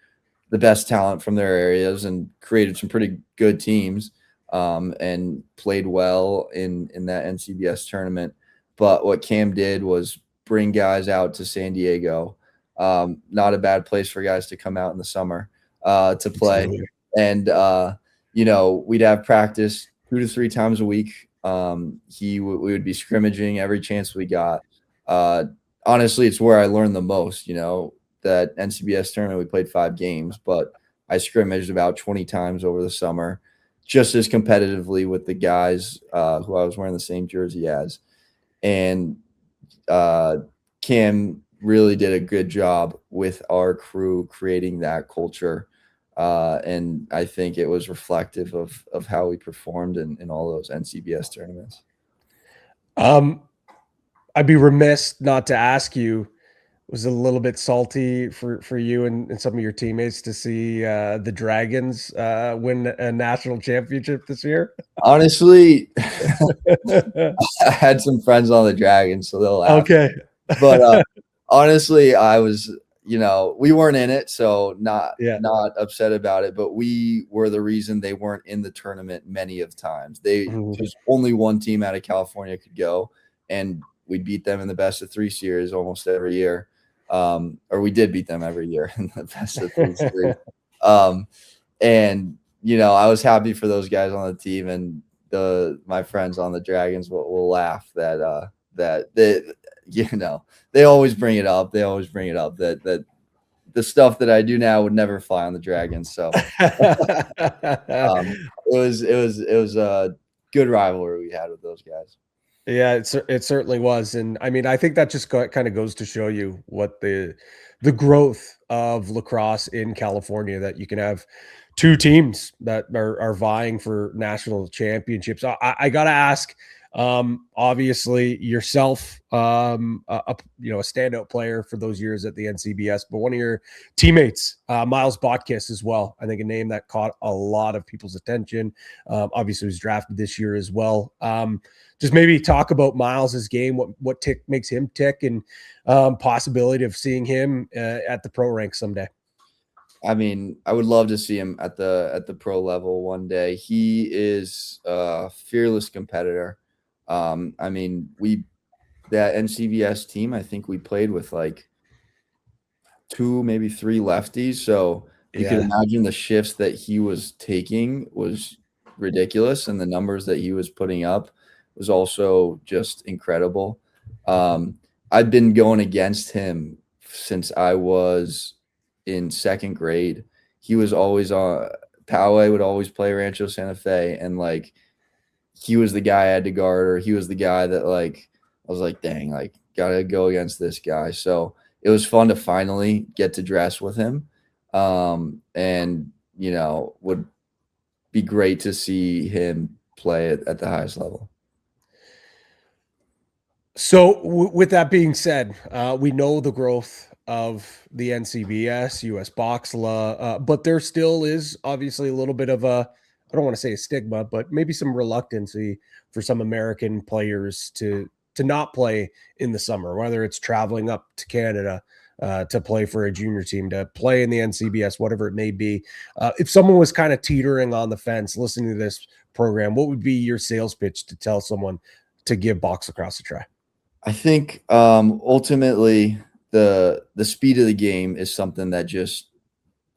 Speaker 4: the best talent from their areas and created some pretty good teams and played well in that NCBS tournament. But what Cam did was bring guys out to San Diego. Not a bad place for guys to come out in the summer to play. Absolutely. And we'd have practice 2 to 3 times a week. We would be scrimmaging every chance we got. Honestly, it's where I learned the most. That NCBS tournament, we played 5 games, but I scrimmaged about 20 times over the summer, just as competitively with the guys who I was wearing the same jersey as. And Cam really did a good job with our crew creating that culture. And I think it was reflective of how we performed in all those NCBS tournaments.
Speaker 2: I'd be remiss not to ask you, was it a little bit salty for you and some of your teammates to see the Dragons win a national championship this year?
Speaker 4: Honestly, I had some friends on the Dragons, so they'll laugh.
Speaker 2: Okay.
Speaker 4: But honestly, I was, we weren't in it, so not upset about it. But we were the reason they weren't in the tournament many of times. Just only one team out of California could go, and we beat them in the best of 3 series almost every year. Or we did beat them every year in the best of 3 series. And I was happy for those guys on the team, and my friends on the Dragons will laugh that they always bring it up. They always bring it up that the stuff that I do now would never fly on the Dragons. So it was a good rivalry we had with those guys.
Speaker 2: Yeah, it certainly was. And I mean, I think that just kind of goes to show you what the growth of lacrosse in California, that you can have 2 teams that are vying for national championships. I got to ask, obviously yourself, a standout player for those years at the NCBS, but one of your teammates, Miles Botkiss as well. I think a name that caught a lot of people's attention. Obviously was drafted this year as well. Just maybe talk about Miles's game, what makes him tick, and possibility of seeing him at the pro ranks someday.
Speaker 4: I mean, I would love to see him at the pro level one day. He is a fearless competitor. I mean, that NCBS team, I think we played with like 2, maybe 3 lefties. So you can imagine the shifts that he was taking was ridiculous, and the numbers that he was putting up was also just incredible. I've been going against him since I was in 2nd grade. He was always on Poway, would always play Rancho Santa Fe, and like he was the guy I had to guard, or he was the guy that like I was like, dang, like gotta go against this guy. So it was fun to finally get to dress with him. And would be great to see him play at the highest level.
Speaker 2: So with that being said, we know the growth of the NCBS, US Box Law, but there still is obviously a little bit of I don't want to say a stigma, but maybe some reluctancy for some American players to not play in the summer, whether it's traveling up to Canada to play for a junior team, to play in the NCBS, whatever it may be. If someone was kind of teetering on the fence listening to this program, what would be your sales pitch to tell someone to give box lacrosse a try?
Speaker 4: I think ultimately the speed of the game is something that just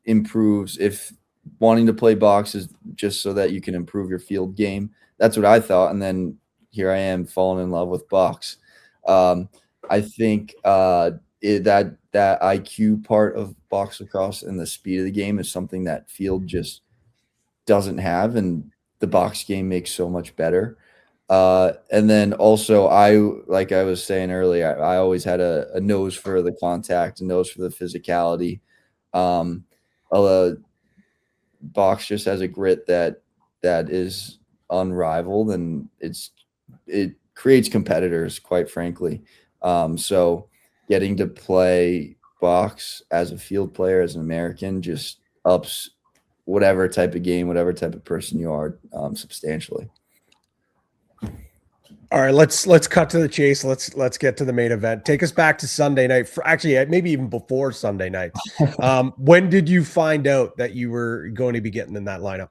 Speaker 4: improves. If wanting to play box is just so that you can improve your field game, that's what I thought. And then here I am falling in love with box. I think that IQ part of box lacrosse and the speed of the game is something that field just doesn't have, and the box game makes so much better. And then also like I was saying earlier, I always had a nose for the contact, a nose for the physicality. Box just has a grit that is unrivaled, and it creates competitors, quite frankly. So getting to play box as a field player, as an American, just ups whatever type of game, whatever type of person you are, substantially.
Speaker 2: All right, let's cut to the chase. Let's get to the main event. Take us back to Sunday night. Actually, maybe even before Sunday night. When did you find out that you were going to be getting in that lineup?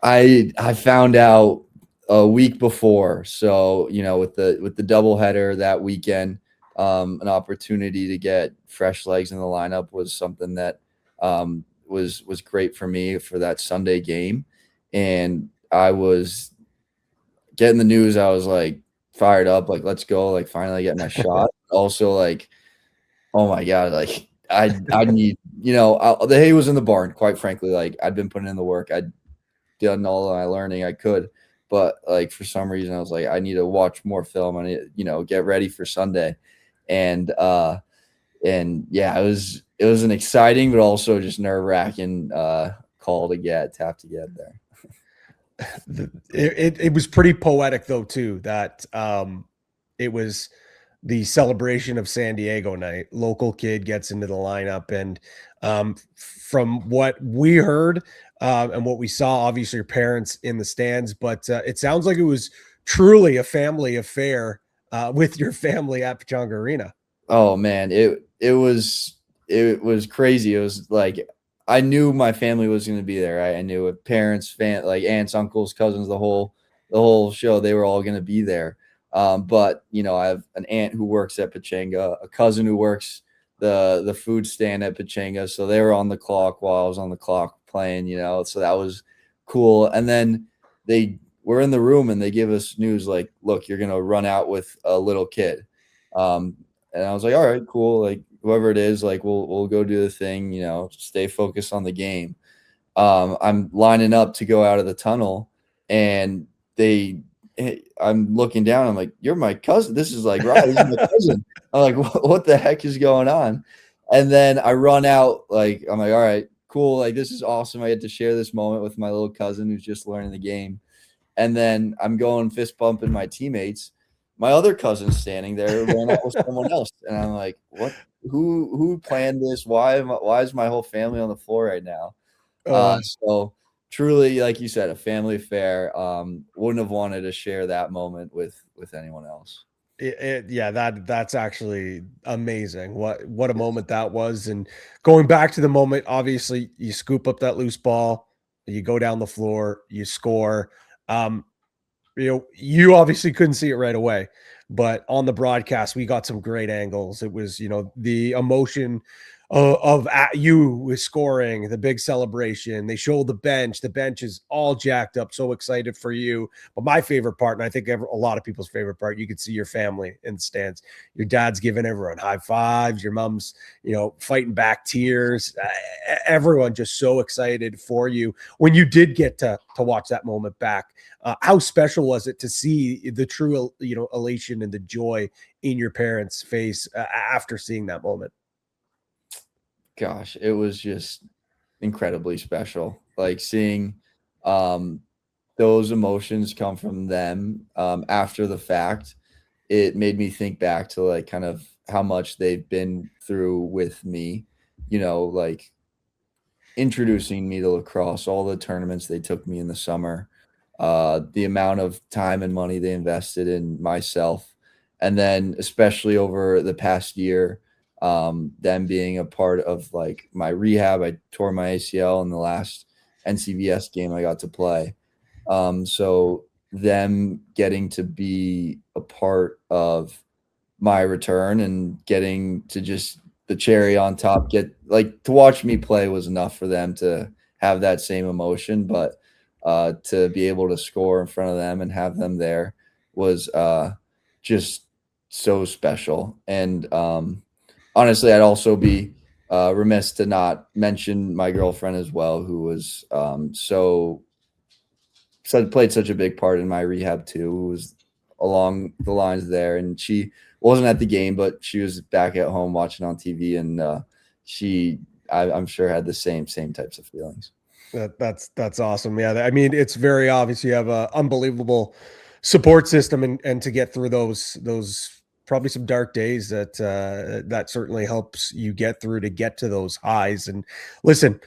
Speaker 4: I found out a week before. So with the doubleheader that weekend, an opportunity to get fresh legs in the lineup was something that was great for me for that Sunday game. And I was getting the news. I was like fired up, like, let's go, like finally get my shot. Also like, oh my God, like I need, the hay was in the barn, quite frankly. Like I'd been putting in the work. I'd done all of my learning I could, but like for some reason I was like, I need to watch more film. I need, get ready for Sunday. And yeah, it was an exciting, but also just nerve-wracking call to have to get there.
Speaker 2: It was pretty poetic though too, that it was the celebration of San Diego night. Local kid gets into the lineup, and from what we heard and what we saw, obviously your parents in the stands, but it sounds like it was truly a family affair with your family at Pechanga Arena.
Speaker 4: Oh man, it was crazy. It was like I knew my family was going to be there. I knew it. Parents, like aunts, uncles, cousins, the whole show. They were all going to be there. But you know, I have an aunt who works at Pechanga, a cousin who works the food stand at Pechanga, so they were on the clock while I was on the clock playing. You know, so that was cool. And then they were in the room and they give us news like, "Look, you're going to run out with a little kid." And I was like, all right, cool. Like whoever it is, like we'll go do the thing, you know, stay focused on the game. I'm lining up to go out of the tunnel and I'm looking down. I'm like, you're my cousin. This is like, right. This is my cousin. I'm like, what the heck is going on? And then I run out, like, I'm like, all right, cool. Like, this is awesome. I get to share this moment with my little cousin who's just learning the game. And then I'm going fist bumping my teammates. My other cousin's standing there, ran out with someone else, and I'm like, "What? Who planned this? Why is my whole family on the floor right now?" So truly, like you said, a family affair. Wouldn't have wanted to share that moment with anyone else.
Speaker 2: Yeah, that's actually amazing. What a moment that was. And going back to the moment, obviously, you scoop up that loose ball, you go down the floor, you score. You know, you obviously couldn't see it right away, but on the broadcast, we got some great angles. It was, you know, the emotion of you scoring, the big celebration. They showed the bench. The bench is all jacked up, so excited for you. But my favorite part, and I think a lot of people's favorite part, you could see your family in the stands. Your dad's giving everyone high fives. Your mom's, you know, fighting back tears. Everyone just so excited for you. When you did get to watch that moment back, how special was it to see the true, you know, elation and the joy in your parents' face after seeing that moment?
Speaker 4: Gosh, it was just incredibly special. Like seeing those emotions come from them after the fact, it made me think back to like kind of how much they've been through with me, you know, like introducing me to lacrosse, all the tournaments they took me in the summer, the amount of time and money they invested in myself. And then especially over the past year, them being a part of like my rehab. I tore my ACL in the last NCVS game I got to play. So them getting to be a part of my return and getting to just the cherry on top, get like to watch me play was enough for them to have that same emotion, but to be able to score in front of them and have them there was just so special. And honestly, I'd also be remiss to not mention my girlfriend as well, who was played such a big part in my rehab too, who was along the lines there. And she wasn't at the game, but she was back at home watching on TV, and I'm sure had the same types of feelings.
Speaker 2: That's awesome. Yeah, I mean, it's very obvious you have a unbelievable support system, and to get through those probably some dark days that certainly helps you get through to get to those highs. And listen,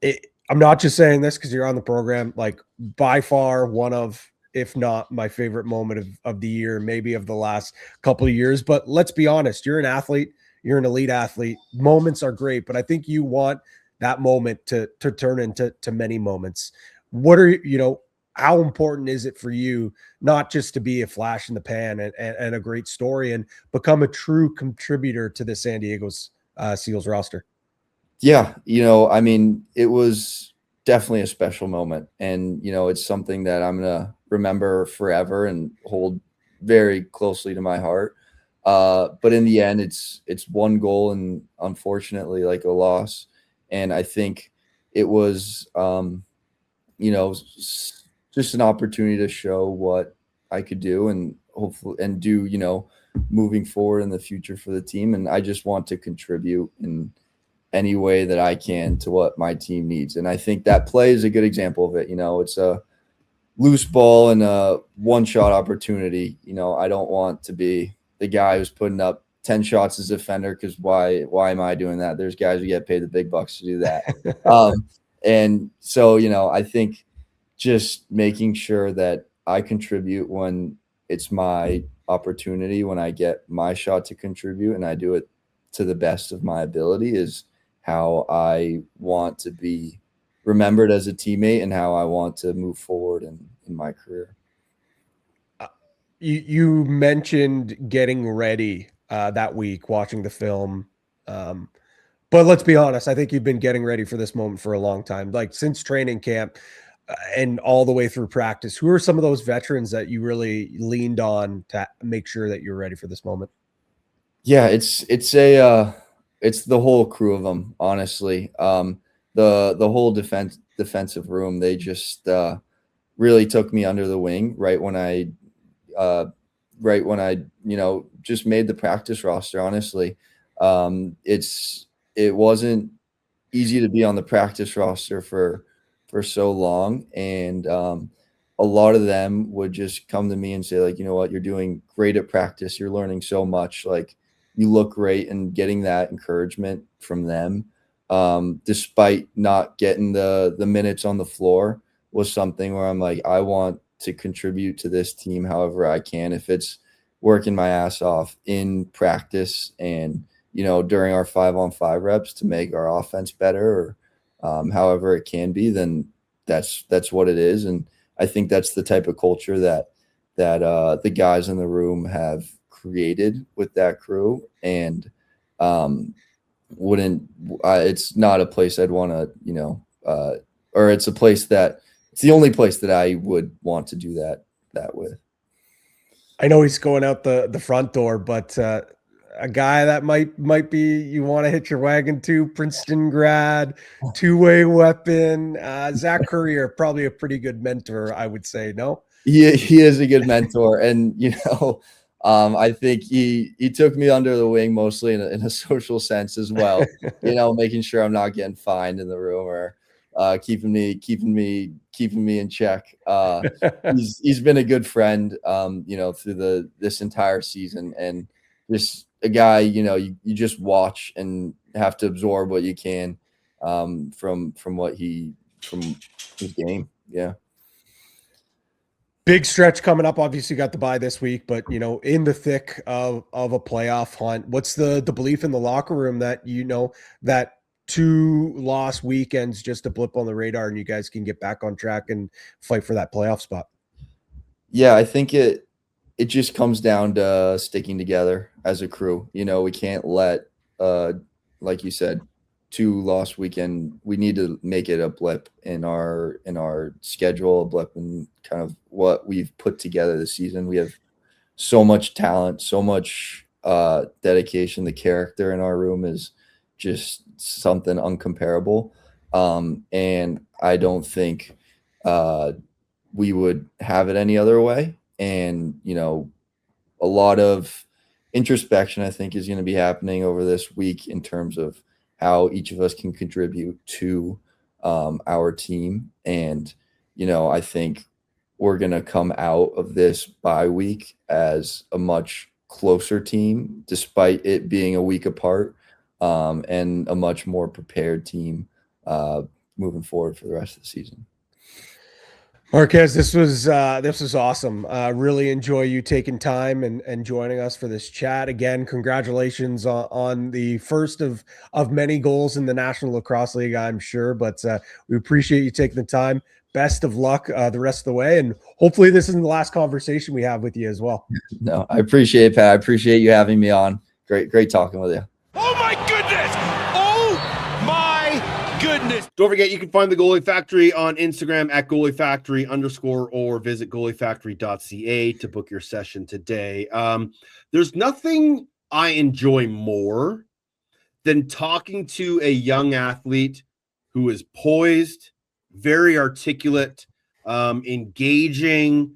Speaker 2: I'm not just saying this because you're on the program, like by far one of, if not my favorite moment of the year, maybe of the last couple of years. But let's be honest, you're an athlete, you're an elite athlete. Moments are great, but I think you want that moment to turn into many moments. What are, you know, how important is it for you not just to be a flash in the pan and a great story and become a true contributor to the San Diego's Seals roster?
Speaker 4: Yeah, you know, I mean, it was definitely a special moment, and you know, it's something that I'm gonna remember forever and hold very closely to my heart. But in the end, it's one goal, and unfortunately, like a loss. And I think it was, you know, just an opportunity to show what I could do and hopefully and do, you know, moving forward in the future for the team. And I just want to contribute in any way that I can to what my team needs. And I think that play is a good example of it. You know, it's loose ball and a one-shot opportunity, I don't want to be the guy who's putting up 10 shots as a defender, because why am I doing that? There's guys who get paid the big bucks to do that. And so, I think just making sure that I contribute when it's my opportunity, when I get my shot to contribute, and I do it to the best of my ability, is how I want to be remembered as a teammate and how I want to move forward in my career.
Speaker 2: You mentioned getting ready that week, watching the film. But let's be honest, I think you've been getting ready for this moment for a long time, like since training camp and all the way through practice. Who are some of those veterans that you really leaned on to make sure that you're ready for this moment?
Speaker 4: Yeah, it's the whole crew of them, honestly. The whole defensive room, they just really took me under the wing right when I just made the practice roster. Honestly, it wasn't easy to be on the practice roster for so long, and a lot of them would just come to me and say, like, you know what, you're doing great at practice, you're learning so much, like, you look great. And getting that encouragement from them, despite not getting the minutes on the floor, was something where I'm like, I want to contribute to this team however I can. If it's working my ass off in practice and, during our 5-on-5 reps to make our offense better, or however it can be, then that's what it is. And I think that's the type of culture that the guys in the room have created with that crew. And it's not a place I'd want to, or it's a place that it's the only place that I would want to do that with.
Speaker 2: I know he's going out the front door, but a guy that might be you want to hit your wagon to, Princeton grad, two-way weapon, Zach Currier, probably a pretty good mentor, I would say. No,
Speaker 4: he is a good mentor, and I think he took me under the wing mostly in a social sense as well. Making sure I'm not getting fined in the room, or keeping me in check. He's been a good friend, through this entire season, and just a guy, you just watch and have to absorb what you can from his game. Yeah.
Speaker 2: Big stretch coming up. Obviously, got the bye this week, but in the thick of a playoff hunt, what's the belief in the locker room that that 2 loss weekends just a blip on the radar, and you guys can get back on track and fight for that playoff spot?
Speaker 4: Yeah, I think it just comes down to sticking together as a crew. We can't let, like you said, 2 loss weekend. We need to make it a blip in our schedule, a blip in kind of what we've put together this season. We have so much talent, so much dedication. The character in our room is just something uncomparable. And I don't think we would have it any other way. And, a lot of introspection, I think, is going to be happening over this week in terms of how each of us can contribute to our team. And, I think we're going to come out of this bye week as a much closer team, despite it being a week apart, and a much more prepared team moving forward for the rest of the season.
Speaker 2: Marquez, this was awesome. Really enjoy you taking time and joining us for this chat. Again, congratulations on the first of many goals in the National Lacrosse League, I'm sure. But we appreciate you taking the time. Best of luck the rest of the way, and hopefully this isn't the last conversation we have with you as well.
Speaker 4: No, I appreciate it, Pat. I appreciate you having me on. Great talking with you.
Speaker 3: Oh my goodness! Oh my goodness!
Speaker 1: Don't forget, you can find the Goalie Factory on Instagram at @goaliefactory_ or visit goaliefactory.ca to book your session today. There's nothing I enjoy more than talking to a young athlete who is poised, very articulate, engaging,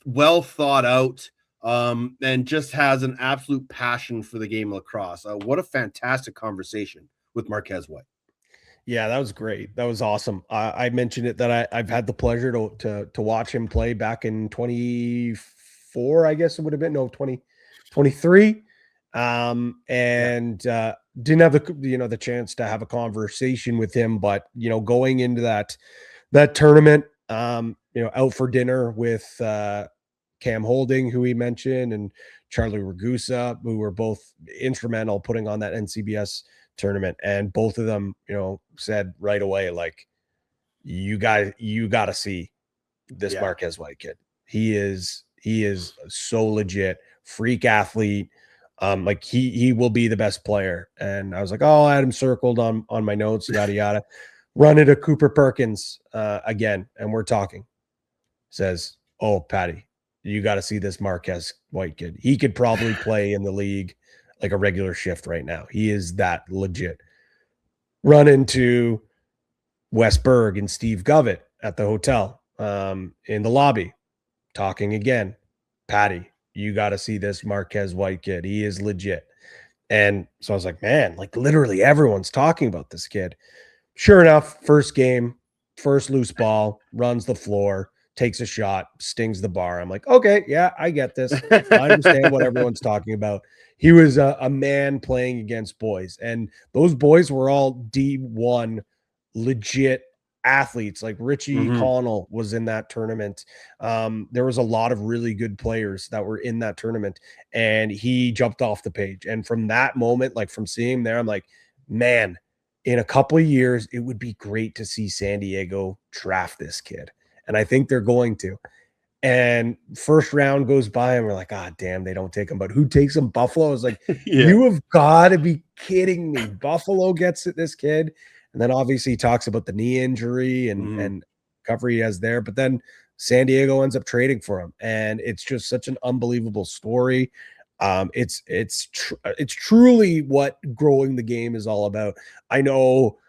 Speaker 1: well thought out, and just has an absolute passion for the game of lacrosse. What a fantastic conversation with Marquez White.
Speaker 2: Yeah, that was great. That was awesome. I mentioned it that I've had the pleasure to watch him play back in 24, I guess it would have been, no, 2023. Didn't have the chance to have a conversation with him, but going into that tournament, out for dinner with Cam Holding, who he mentioned, and Charlie Ragusa, who were both instrumental putting on that NCBS tournament, and both of them said right away, like, you got to see this Marquez White kid. He is so legit, freak athlete. Like he will be the best player. And I was like, oh, I had him circled on my notes, yada yada. Run into Cooper Perkins again, and we're talking. Says, oh, Patty, you got to see this Marquez White kid. He could probably play in the league like a regular shift right now. He is that legit. Run into Wes Berg and Steve Govett at the hotel in the lobby, talking again. Patty, you got to see this Marquez White kid. He is legit. And so I was like, man, like literally everyone's talking about this kid. Sure enough, first game, first loose ball, runs the floor, takes a shot, stings the bar. I'm like, okay, yeah, I get this. I understand what everyone's talking about. He was a man playing against boys, and those boys were all D1 legit athletes. Like Richie Connell was in that tournament. There was a lot of really good players that were in that tournament, and he jumped off the page. And from that moment, like from seeing him there, I'm like, man, in a couple of years, it would be great to see San Diego draft this kid. And I think they're going to. And first round goes by and we're like, ah, damn, they don't take him. But who takes him? Buffalo. I was like, you have got to be kidding me. Buffalo gets it, this kid. And then obviously he talks about the knee injury and recovery he has there. But then San Diego ends up trading for him. And it's just such an unbelievable story. It's truly what growing the game is all about. I know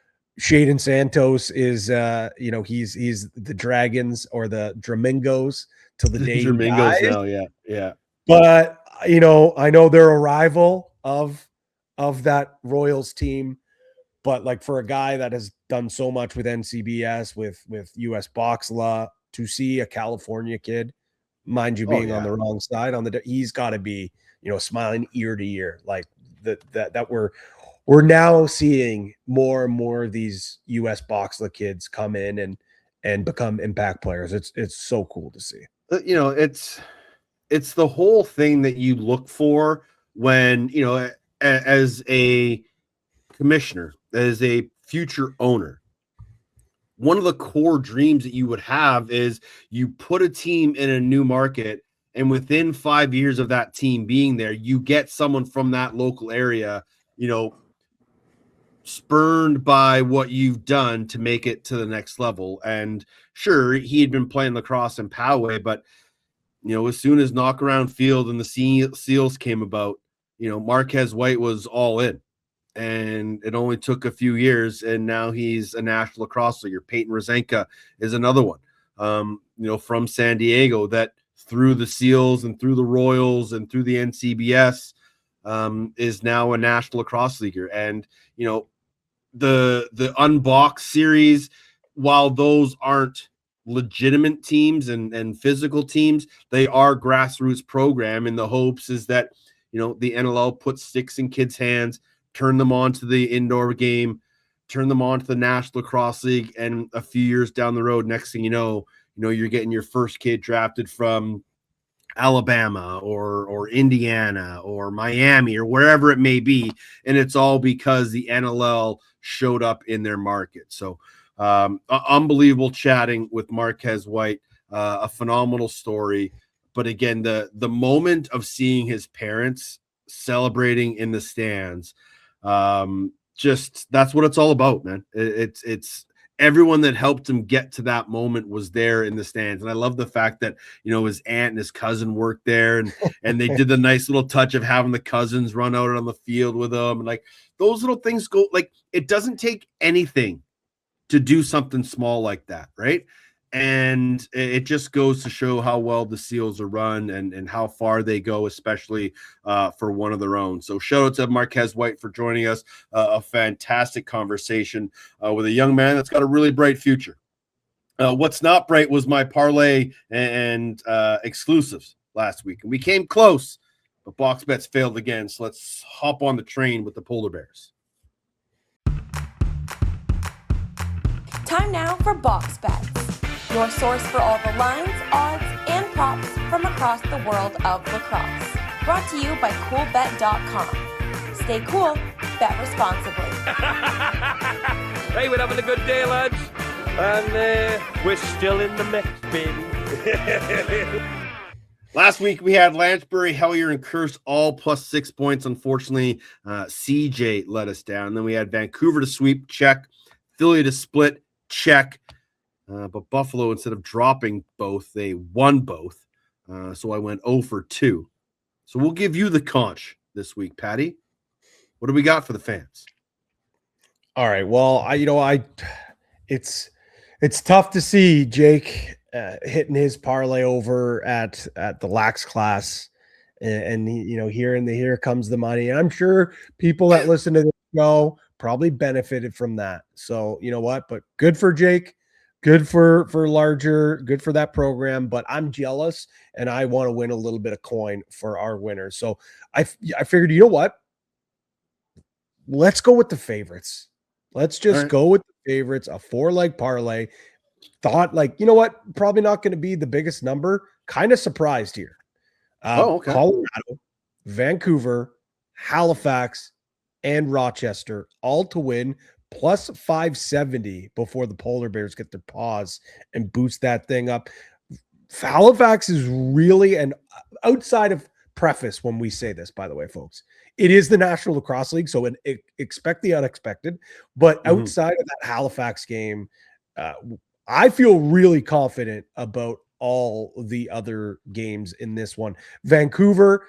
Speaker 2: Shaden Santos is he's the Dragons or the Dramingos till the day he dies.
Speaker 1: Now, yeah.
Speaker 2: But I know they're a rival of that Royals team. But like for a guy that has done so much with NCBS, with US Box Law, to see a California kid, mind you, being on the wrong side he's got to be smiling ear to ear, like that we're now seeing more and more of these US Boxla kids come in and become impact players. It's so cool to see.
Speaker 1: It's the whole thing that you look for when, as a commissioner, as a future owner. One of the core dreams that you would have is you put a team in a new market, and within 5 years of that team being there, you get someone from that local area, spurned by what you've done to make it to the next level. And sure, he had been playing lacrosse in Poway, but as soon as Knockaround Field and the Seals came about, Marquez White was all in, and it only took a few years, and now he's a national lacrosse leaguer. Peyton Rozenka is another one, from San Diego, that through the Seals and through the Royals and through the NCBS is now a national lacrosse leaguer. And the Unboxed series, while those aren't legitimate teams and physical teams, they are grassroots program, and the hopes is that the NLL puts sticks in kids' hands, turn them on to the indoor game, turn them on to the National Lacrosse League, and a few years down the road, next thing you know, you're getting your first kid drafted from Alabama or Indiana or Miami or wherever it may be, and it's all because the NLL showed up in their market. So unbelievable chatting with Marquez White, a phenomenal story. But again, the moment of seeing his parents celebrating in the stands, just that's what it's all about, man. It's everyone that helped him get to that moment was there in the stands. And I love the fact that, his aunt and his cousin worked there, and they did the nice little touch of having the cousins run out on the field with them. And like those little things go, like, it doesn't take anything to do something small like that. Right. And it just goes to show how well the Seals are run and how far they go, especially for one of their own. So shout out to Marquez White for joining us. A fantastic conversation with a young man that's got a really bright future. What's not bright was my parlay and exclusives last week. And we came close, but box bets failed again. So let's hop on the train with the Polar Bears.
Speaker 5: Time now for Box Bets, your source for all the lines, odds, and props from across the world of lacrosse. Brought to you by Coolbet.com. Stay cool, bet responsibly.
Speaker 6: Hey, we're having a good day, lads. And we're still in the mix, baby.
Speaker 1: Last week we had Lansbury, Hellier, and Curse all plus 6 points. Unfortunately, CJ let us down. Then we had Vancouver to sweep, check. Philly to split, check. But Buffalo, instead of dropping both, they won both. So I went 0 for 2. So we'll give you the conch this week, Patty. What do we got for the fans?
Speaker 2: All right. Well, it's tough to see Jake hitting his parlay over at the lax class, and here comes the money. And I'm sure people that listen to this show probably benefited from that. So you know what? But good for Jake. Good for Larger, good for that program, but I'm jealous and I want to win a little bit of coin for our winners. So I figured, you know what? Let's go with the favorites. Let's just go with the favorites, a 4-leg parlay. Thought you know what? Probably not going to be the biggest number. Kind of surprised here.
Speaker 1: Okay.
Speaker 2: Colorado, Vancouver, Halifax, and Rochester all to win. Plus 570 before the Polar Bears get their paws and boost that thing up. Halifax is really, and outside of preface when we say this, by the way, folks, it is the National Lacrosse League, so expect the unexpected. But outside of that Halifax game, I feel really confident about all the other games in this one. Vancouver,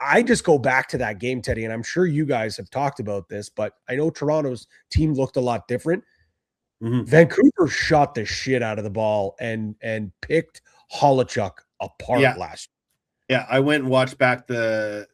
Speaker 2: I just go back to that game, Teddy, and I'm sure you guys have talked about this, but I know Toronto's team looked a lot different. Vancouver shot the shit out of the ball and picked Holochuk apart last year.
Speaker 1: Yeah, I went and watched back the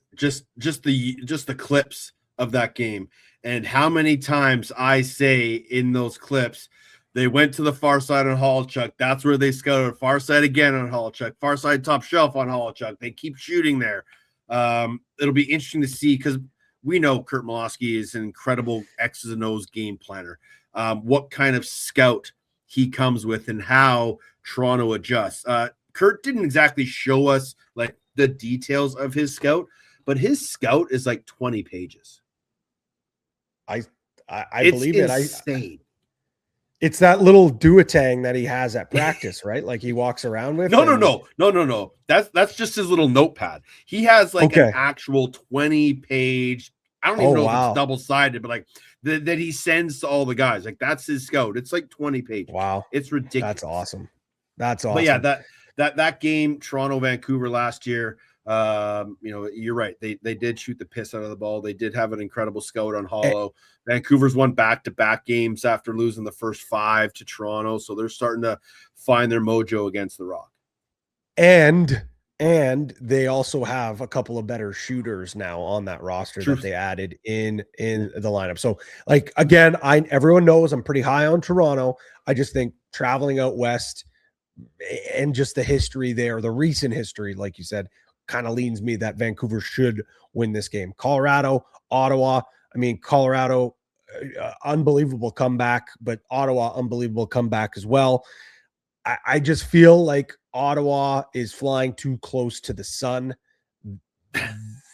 Speaker 1: clips of that game, and how many times I say in those clips, they went to the far side on Holochuk. That's where they scouted. Far side again on Holochuk. Far side top shelf on Holochuk. They keep shooting there. It'll be interesting to see because we know Kurt Milosky is an incredible X's and O's game planner. What kind of scout he comes with and how Toronto adjusts. Kurt didn't exactly show us like the details of his scout, but his scout is like 20 pages. I believe it. Insane.
Speaker 2: It's that little duotang that he has at practice, right? Like he walks around with.
Speaker 1: No. That's just his little notepad. He has like an actual 20-page. I don't even know if it's double-sided, but like that he sends to all the guys. Like that's his scout. It's like 20 pages.
Speaker 2: Wow,
Speaker 1: it's ridiculous.
Speaker 2: That's awesome. That's awesome.
Speaker 1: But yeah, that game, Toronto Vancouver last year. You're right. They did shoot the piss out of the ball. They did have an incredible scout on Hollow. Vancouver's won back-to-back games after losing the first 5 to Toronto, so they're starting to find their mojo against the Rock.
Speaker 2: And they also have a couple of better shooters now on that roster that they added in the lineup. So, like again, everyone knows I'm pretty high on Toronto. I just think traveling out west and just the history there, the recent history, like you said, kind of leans me that Vancouver should win this game. Colorado, Ottawa. I mean, Colorado, unbelievable comeback, but Ottawa, unbelievable comeback as well. I just feel like Ottawa is flying too close to the sun.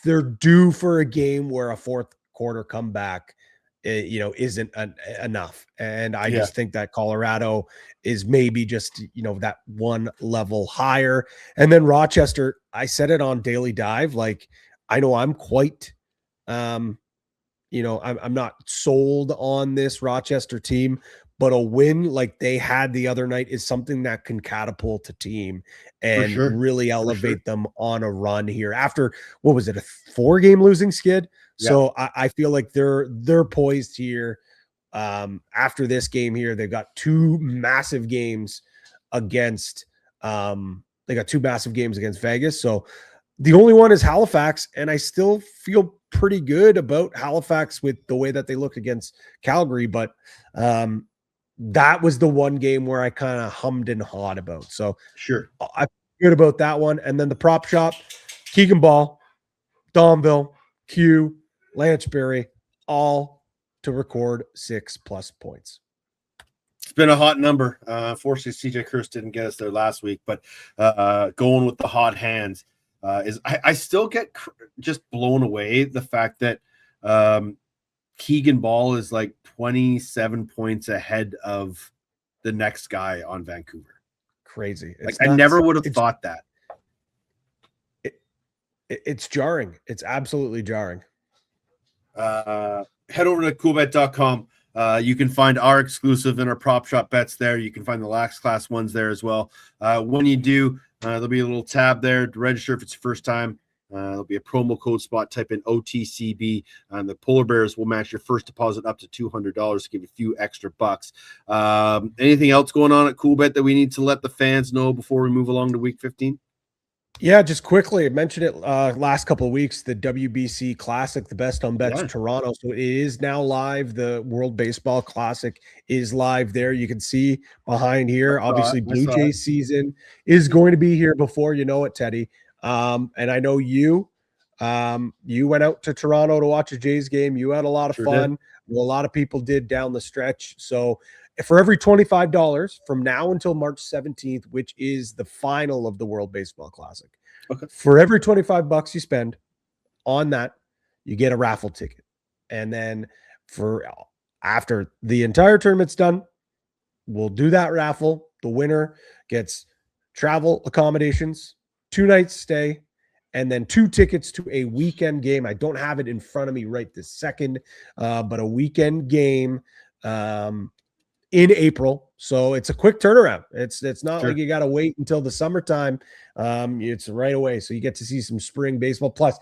Speaker 2: They're due for a game where a fourth quarter comeback, isn't enough. And I just think that Colorado is maybe just, that one level higher. And then Rochester, I said it on Daily Dive. Like, I know I'm quite, I'm not sold on this Rochester team, but a win like they had the other night is something that can catapult a team and really elevate them on a run here after, what was it, a 4-game losing skid? Yeah. So I feel like they're poised here. after this game here, they've got two massive games against Vegas. So the only one is Halifax, and I still feel pretty good about Halifax with the way that they look against Calgary. But that was the one game where I kind of hummed and hawed about. So
Speaker 1: Sure.
Speaker 2: I feel good about that one. And then the prop shop, Keegan Ball, Domville, Q, Lanchbury, all to record 6+ points.
Speaker 1: It's been a hot number. Unfortunately, CJ Kurz didn't get us there last week, but going with the hot hands is I still get just blown away the fact that Keegan Ball is like 27 points ahead of the next guy on Vancouver.
Speaker 2: Crazy.
Speaker 1: I never would have thought that.
Speaker 2: It's jarring. It's absolutely jarring.
Speaker 1: Head over to Coolbet.com. You can find our exclusive and our prop shop bets there. You can find the lax class ones there as well. When you do, there'll be a little tab there to register if it's your first time. There'll be a promo code spot. Type in OTCB, and the Polar Bears will match your first deposit up to $200 to give you a few extra bucks. Anything else going on at Coolbet that we need to let the fans know before we move along to Week 15?
Speaker 2: Yeah, just quickly, I mentioned it last couple of weeks, the WBC Classic, the Best on Bets Toronto. So it is now live. The World Baseball Classic is live there. You can see behind here, obviously Blue Jays season is going to be here before you know it, Teddy. And I know you went out to Toronto to watch a Jays game. You had a lot of fun. Well, a lot of people did down the stretch. So for every $25 from now until March 17th, which is the final of the World Baseball Classic, for every $25 you spend on that, you get a raffle ticket. And then after the entire tournament's done, we'll do that raffle. The winner gets travel accommodations, 2 nights stay, and then 2 tickets to a weekend game. I don't have it in front of me right this second, but a weekend game in April. So it's a quick turnaround. It's not like you got to wait until the summertime. It's right away. So you get to see some spring baseball. Plus,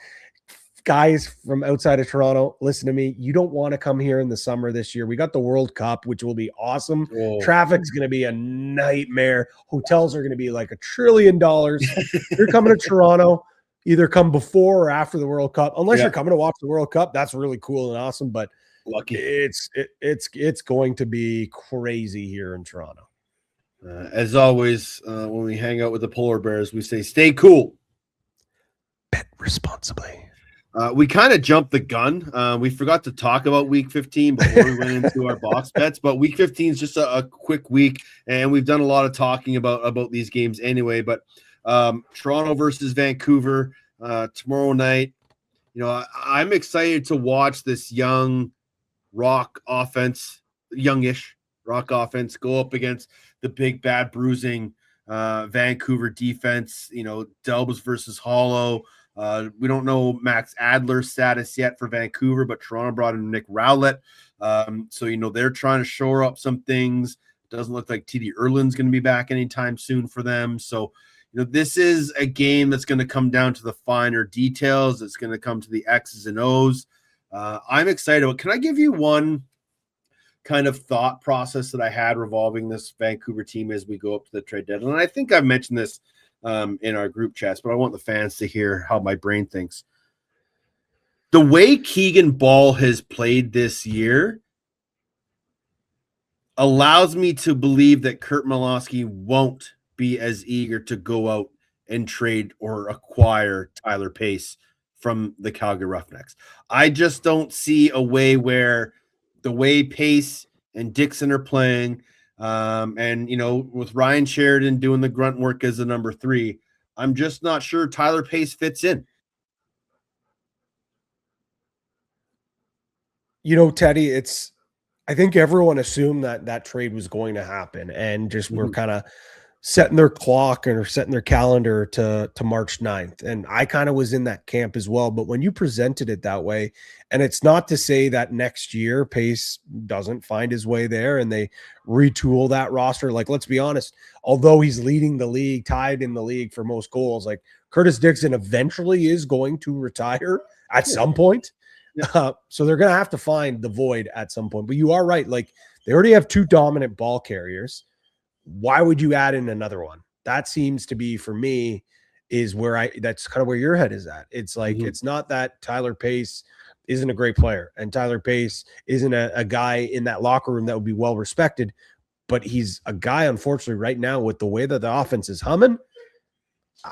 Speaker 2: guys from outside of Toronto, listen to me. You don't want to come here in the summer this year. We got the World Cup, which will be awesome. Whoa. Traffic's going to be a nightmare. Hotels are going to be like $1 trillion. You're coming to Toronto, either come before or after the World Cup. Unless you're coming to watch the World Cup, that's really cool and awesome. But lucky, it's going to be crazy here in Toronto.
Speaker 1: As always, when we hang out with the Polar Bears, we say stay cool,
Speaker 2: bet responsibly.
Speaker 1: We kind of jumped the gun. We forgot to talk about Week 15 before we went into our box bets, but Week 15 is just a quick week, and we've done a lot of talking about these games anyway. But Toronto versus Vancouver tomorrow night. You know, I'm excited to watch this youngish rock offense go up against the big, bad, bruising Vancouver defense. You know, Delbs versus Hollow. We don't know Max Adler's status yet for Vancouver, but Toronto brought in Nick Rowlett. So, you know, they're trying to shore up some things. Doesn't look like TD Erlin's going to be back anytime soon for them. So, you know, this is a game that's going to come down to the finer details. It's going to come to the X's and O's. I'm excited. Can I give you one kind of thought process that I had revolving this Vancouver team as we go up to the trade deadline? And I think I've mentioned this in our group chats, but I want the fans to hear how my brain thinks. The way Keegan Ball has played this year allows me to believe that Kurt Malosky won't be as eager to go out and trade or acquire Tyler Pace from the Calgary Roughnecks. I just don't see a way where the way Pace and Dixon are playing, and, you know, with Ryan Sheridan doing the grunt work as the number 3, I'm just not sure Tyler Pace fits in.
Speaker 2: You know, Teddy, I think everyone assumed that trade was going to happen, and just we're kind of setting their clock or setting their calendar to March 9th. And I kind of was in that camp as well. But when you presented it that way, and it's not to say that next year Pace doesn't find his way there and they retool that roster. Like, let's be honest, although he's leading the league, tied in the league for most goals, like Curtis Dixon eventually is going to retire at some point. So they're going to have to find the void at some point. But you are right. Like, they already have 2 dominant ball carriers. Why would you add in another one? That seems to be, for me, is where that's kind of where your head is at. It's like, it's not that Tyler Pace isn't a great player and Tyler Pace isn't a guy in that locker room that would be well respected, but he's a guy, unfortunately, right now with the way that the offense is humming.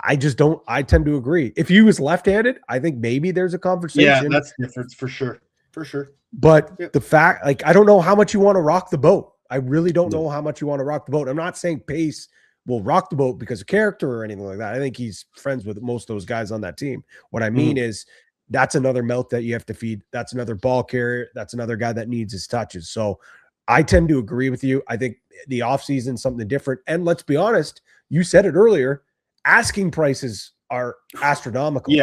Speaker 2: I tend to agree. If he was left-handed, I think maybe there's a conversation.
Speaker 1: Yeah, that's different for sure.
Speaker 2: But the fact, like, I don't know how much you want to rock the boat. I really don't know how much you want to rock the boat. I'm not saying Pace will rock the boat because of character or anything like that. I think he's friends with most of those guys on that team. What I mean is that's another mouth that you have to feed. That's another ball carrier. That's another guy that needs his touches. So I tend to agree with you. I think the offseason is something different. And let's be honest, you said it earlier, asking prices are astronomical.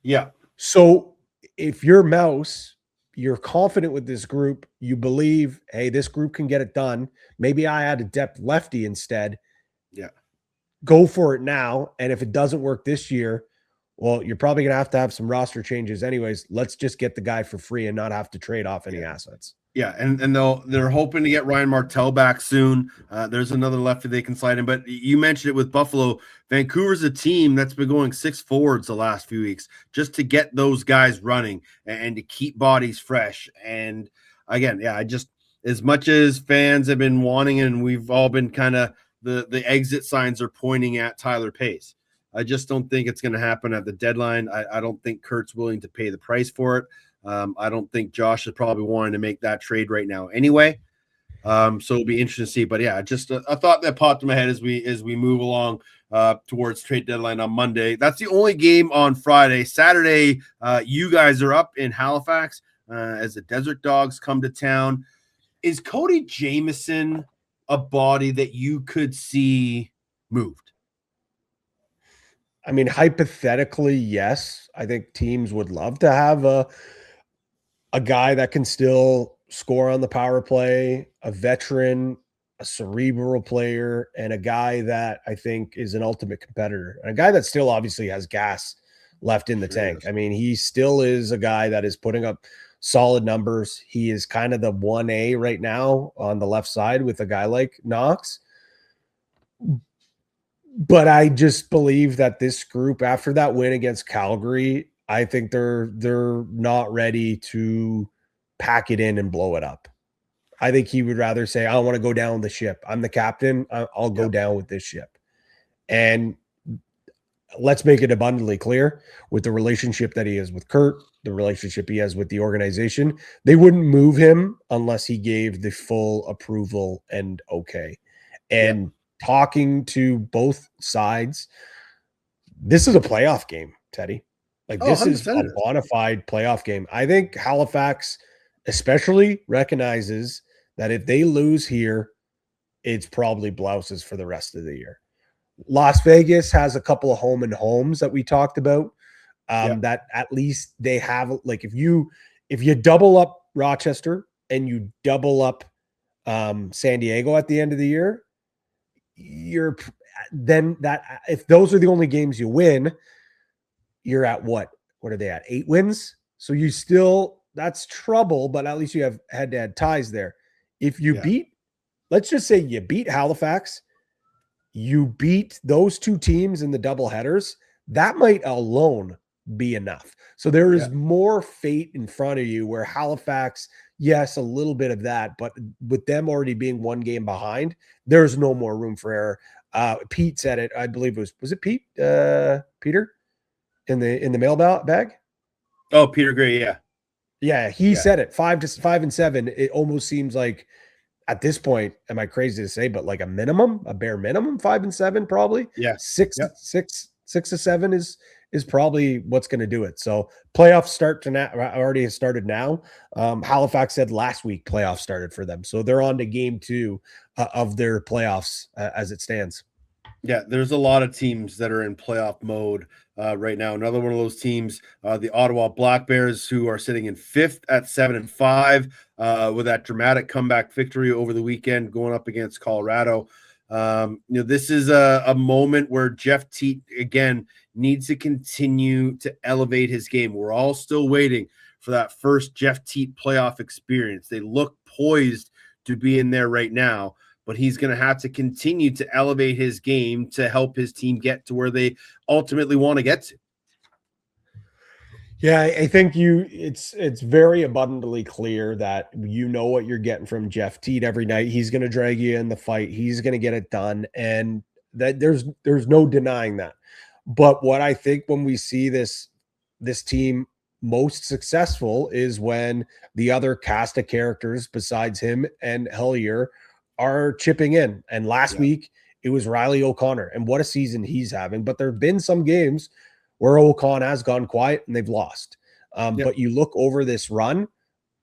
Speaker 1: Yeah.
Speaker 2: So if you're Mouse, you're confident with this group, you believe, hey, this group can get it done. Maybe I add a depth lefty instead.
Speaker 1: Yeah.
Speaker 2: Go for it now. And if it doesn't work this year, well, you're probably going to have some roster changes anyways. Let's just get the guy for free and not have to trade off any assets.
Speaker 1: Yeah, and they're hoping to get Ryan Martell back soon. There's another lefty they can slide in. But you mentioned it with Buffalo. Vancouver's a team that's been going 6 forwards the last few weeks just to get those guys running and to keep bodies fresh. And again, I just, as much as fans have been wanting, and we've all been kind of the exit signs are pointing at Tyler Pace. I just don't think it's going to happen at the deadline. I don't think Kurt's willing to pay the price for it. I don't think Josh is probably wanting to make that trade right now anyway. So it'll be interesting to see. But yeah, just a thought that popped in my head as we move along towards trade deadline on Monday. That's the only game on Friday. Saturday, you guys are up in Halifax as the Desert Dogs come to town. Is Cody Jamieson a body that you could see moved?
Speaker 2: I mean, hypothetically, yes. I think teams would love to have a guy that can still score on the power play, a veteran, a cerebral player, and a guy that I think is an ultimate competitor, and a guy that still obviously has gas left in the tank. I mean, he still is a guy that is putting up solid numbers. He is kind of the 1A right now on the left side with a guy like Knox. But I just believe that this group, after that win against Calgary, I think they're not ready to pack it in and blow it up. I think he would rather say, I want to go down with the ship. I'm the captain. I'll go down with this ship. And let's make it abundantly clear, with the relationship that he has with Kurt, the relationship he has with the organization, they wouldn't move him unless he gave the full approval and okay. And talking to both sides, this is a playoff game, Teddy. Like, this is a bona fide playoff game. I think Halifax especially recognizes that if they lose here, it's probably blouses for the rest of the year. Las Vegas has a couple of home and homes that we talked about, that at least they have. Like, if you double up Rochester and you double up San Diego at the end of the year, if those are the only games you win, you're at what are they at? 8 wins. So you still, that's trouble, but at least you have head-to-head ties there. If you let's just say you beat Halifax, you beat those 2 teams in the double headers, that might alone be enough. So there is more fate in front of you, where Halifax, yes, a little bit of that, but with them already being 1 game behind, there's no more room for error. Pete said it. I believe it was it Pete? Peter in the mail bag?
Speaker 1: Oh, Peter Gray. Yeah.
Speaker 2: Yeah. He said it. 5 and 7. It almost seems like, at this point, am I crazy to say, but like a bare minimum 5 and 7, probably.
Speaker 1: Yeah.
Speaker 2: 6 to 7 is probably what's going to do it. So playoffs start to now, already has started now. Halifax said last week playoffs started for them. So they're on to game 2 of their playoffs as it stands.
Speaker 1: Yeah, there's a lot of teams that are in playoff mode right now. Another one of those teams, the Ottawa Black Bears, who are sitting in 5th at 7-5 with that dramatic comeback victory over the weekend, going up against Colorado. This is a moment where Jeff Teat, again, needs to continue to elevate his game. We're all still waiting for that first Jeff Teat playoff experience. They look poised to be in there right now, but he's going to have to continue to elevate his game to help his team get to where they ultimately want to get to.
Speaker 2: Yeah, I think it's very abundantly clear that you know what you're getting from Jeff Teat every night. He's going to drag you in the fight. He's going to get it done, and that there's no denying that. But what I think when we see this team most successful is when the other cast of characters besides him and Hellier are chipping in. And last week it was Riley O'Connor, and what a season he's having. But there have been some games where O'Connor has gone quiet and they've lost. But you look over this run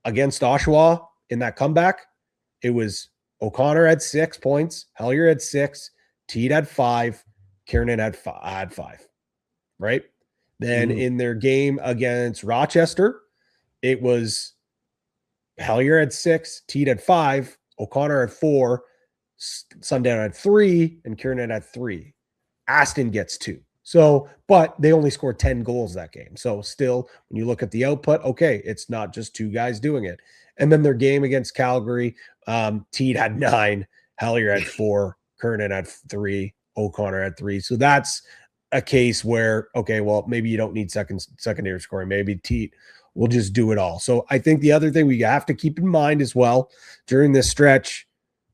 Speaker 2: against Oshawa in that comeback, it was O'Connor had 6 points, Hellier had 6, Teat had 5, Kiernan had 5, right? Then in their game against Rochester, it was Hellier had 6, Teat had 5, O'Connor had 4, Sundown had 3, and Kiernan had 3. Aston gets 2. So, but they only scored 10 goals that game. So still, when you look at the output, okay, it's not just 2 guys doing it. And then their game against Calgary, Teat had 9, Hellier had 4, Kiernan had 3, O'Connor had 3. So that's a case where, okay, well, maybe you don't need secondary scoring. Maybe Teat will just do it all. So I think the other thing we have to keep in mind as well during this stretch,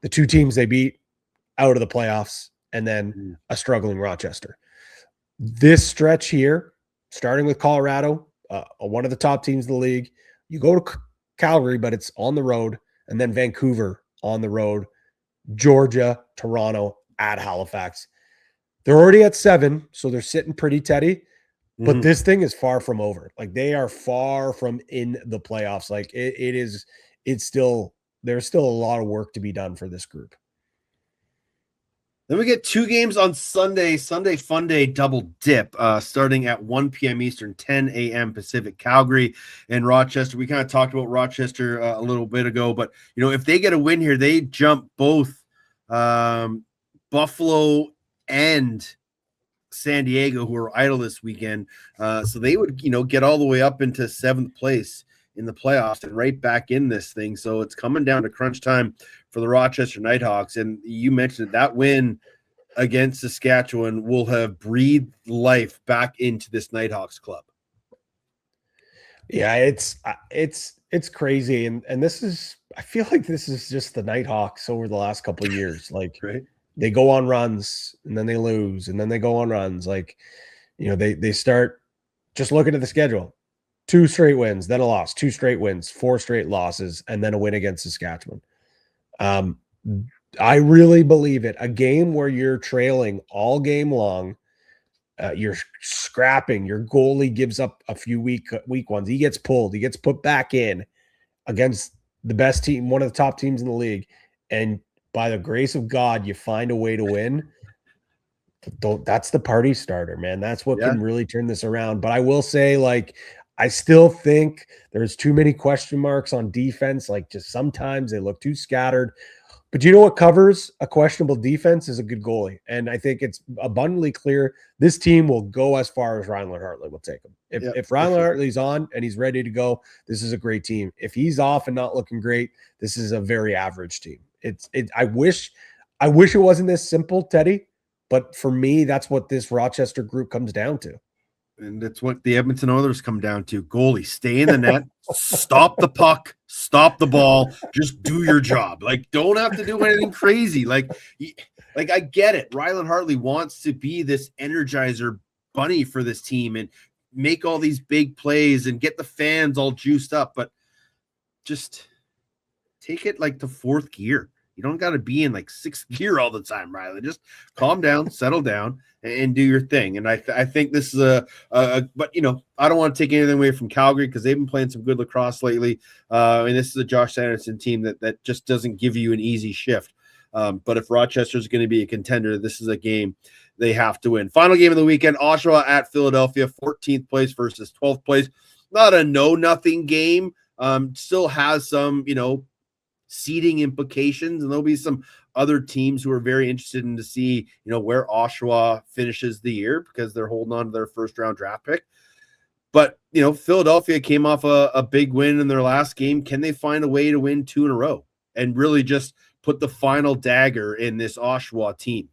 Speaker 2: the 2 teams they beat out of the playoffs and then a struggling Rochester. This stretch here, starting with Colorado, one of the top teams in the league, you go to Calgary, but it's on the road, and then Vancouver on the road, Georgia, Toronto, at Halifax. They're already at 7, so they're sitting pretty, Teddy. But this thing is far from over. Like, they are far from in the playoffs. Like, there's still a lot of work to be done for this group.
Speaker 1: Then we get 2 games on Sunday Fun Day double dip, starting at 1 p.m. Eastern, 10 a.m. Pacific. Calgary and Rochester. We kind of talked about Rochester a little bit ago, but if they get a win here, they jump both Buffalo and San Diego, who are idle this weekend. So they would, get all the way up into 7th place in the playoffs and right back in this thing. So it's coming down to crunch time for the Rochester Nighthawks. And you mentioned that win against Saskatchewan will have breathed life back into this Nighthawks club.
Speaker 2: Yeah, it's crazy. And this is, I feel like this is just the Nighthawks over the last couple of years. Like,
Speaker 1: right?
Speaker 2: They go on runs and then they lose and then they go on runs. Like, they start just looking at the schedule. 2 straight wins, then a loss, 2 straight wins, 4 straight losses, and then a win against Saskatchewan. I really believe it. A game where you're trailing all game long, you're scrapping. Your goalie gives up a few weak ones. He gets pulled. He gets put back in against the best team, one of the top teams in the league. And by the grace of God, you find a way to win. That's the party starter, man. That's what can really turn this around. But I will say, like, I still think there's too many question marks on defense. Like, just sometimes they look too scattered. But you know what covers a questionable defense is a good goalie. And I think it's abundantly clear this team will go as far as Ryan Hartley will take them. If Ryan Hartley's on and he's ready to go, this is a great team. If he's off and not looking great, this is a very average team. I wish it wasn't this simple, Teddy. But for me, that's what this Rochester group comes down to.
Speaker 1: And that's what the Edmonton Oilers come down to. Goalie, stay in the net, stop the puck, stop the ball, just do your job. Like, don't have to do anything crazy. Like I get it. Rylan Hartley wants to be this energizer bunny for this team and make all these big plays and get the fans all juiced up, but just take it like to 4th gear. You don't got to be in like 6th gear all the time, Riley. Just calm down, settle down, and do your thing. And I think this is but I don't want to take anything away from Calgary because they've been playing some good lacrosse lately. And this is a Josh Sanderson team that just doesn't give you an easy shift. But if Rochester is going to be a contender, this is a game they have to win. Final game of the weekend, Oshawa at Philadelphia, 14th place versus 12th place. Not a no-nothing game. Still has some, seeding implications, and there'll be some other teams who are very interested in to see, where Oshawa finishes the year because they're holding on to their 1st round draft pick. But, Philadelphia came off a big win in their last game. Can they find a way to win 2 in a row and really just put the final dagger in this Oshawa team?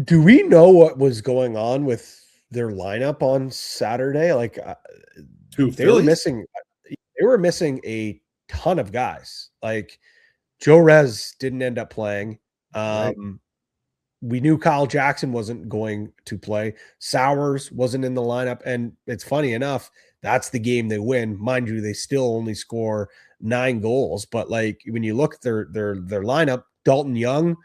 Speaker 2: Do we know what was going on with their lineup on Saturday? Like, they were missing a ton of guys. Like, Joe Rez didn't end up playing.
Speaker 1: Right.
Speaker 2: We knew Kyle Jackson wasn't going to play. Sowers wasn't in the lineup. And it's funny enough, that's the game they win. Mind you, they still only score 9 goals. But like, when you look at their lineup, Dalton Young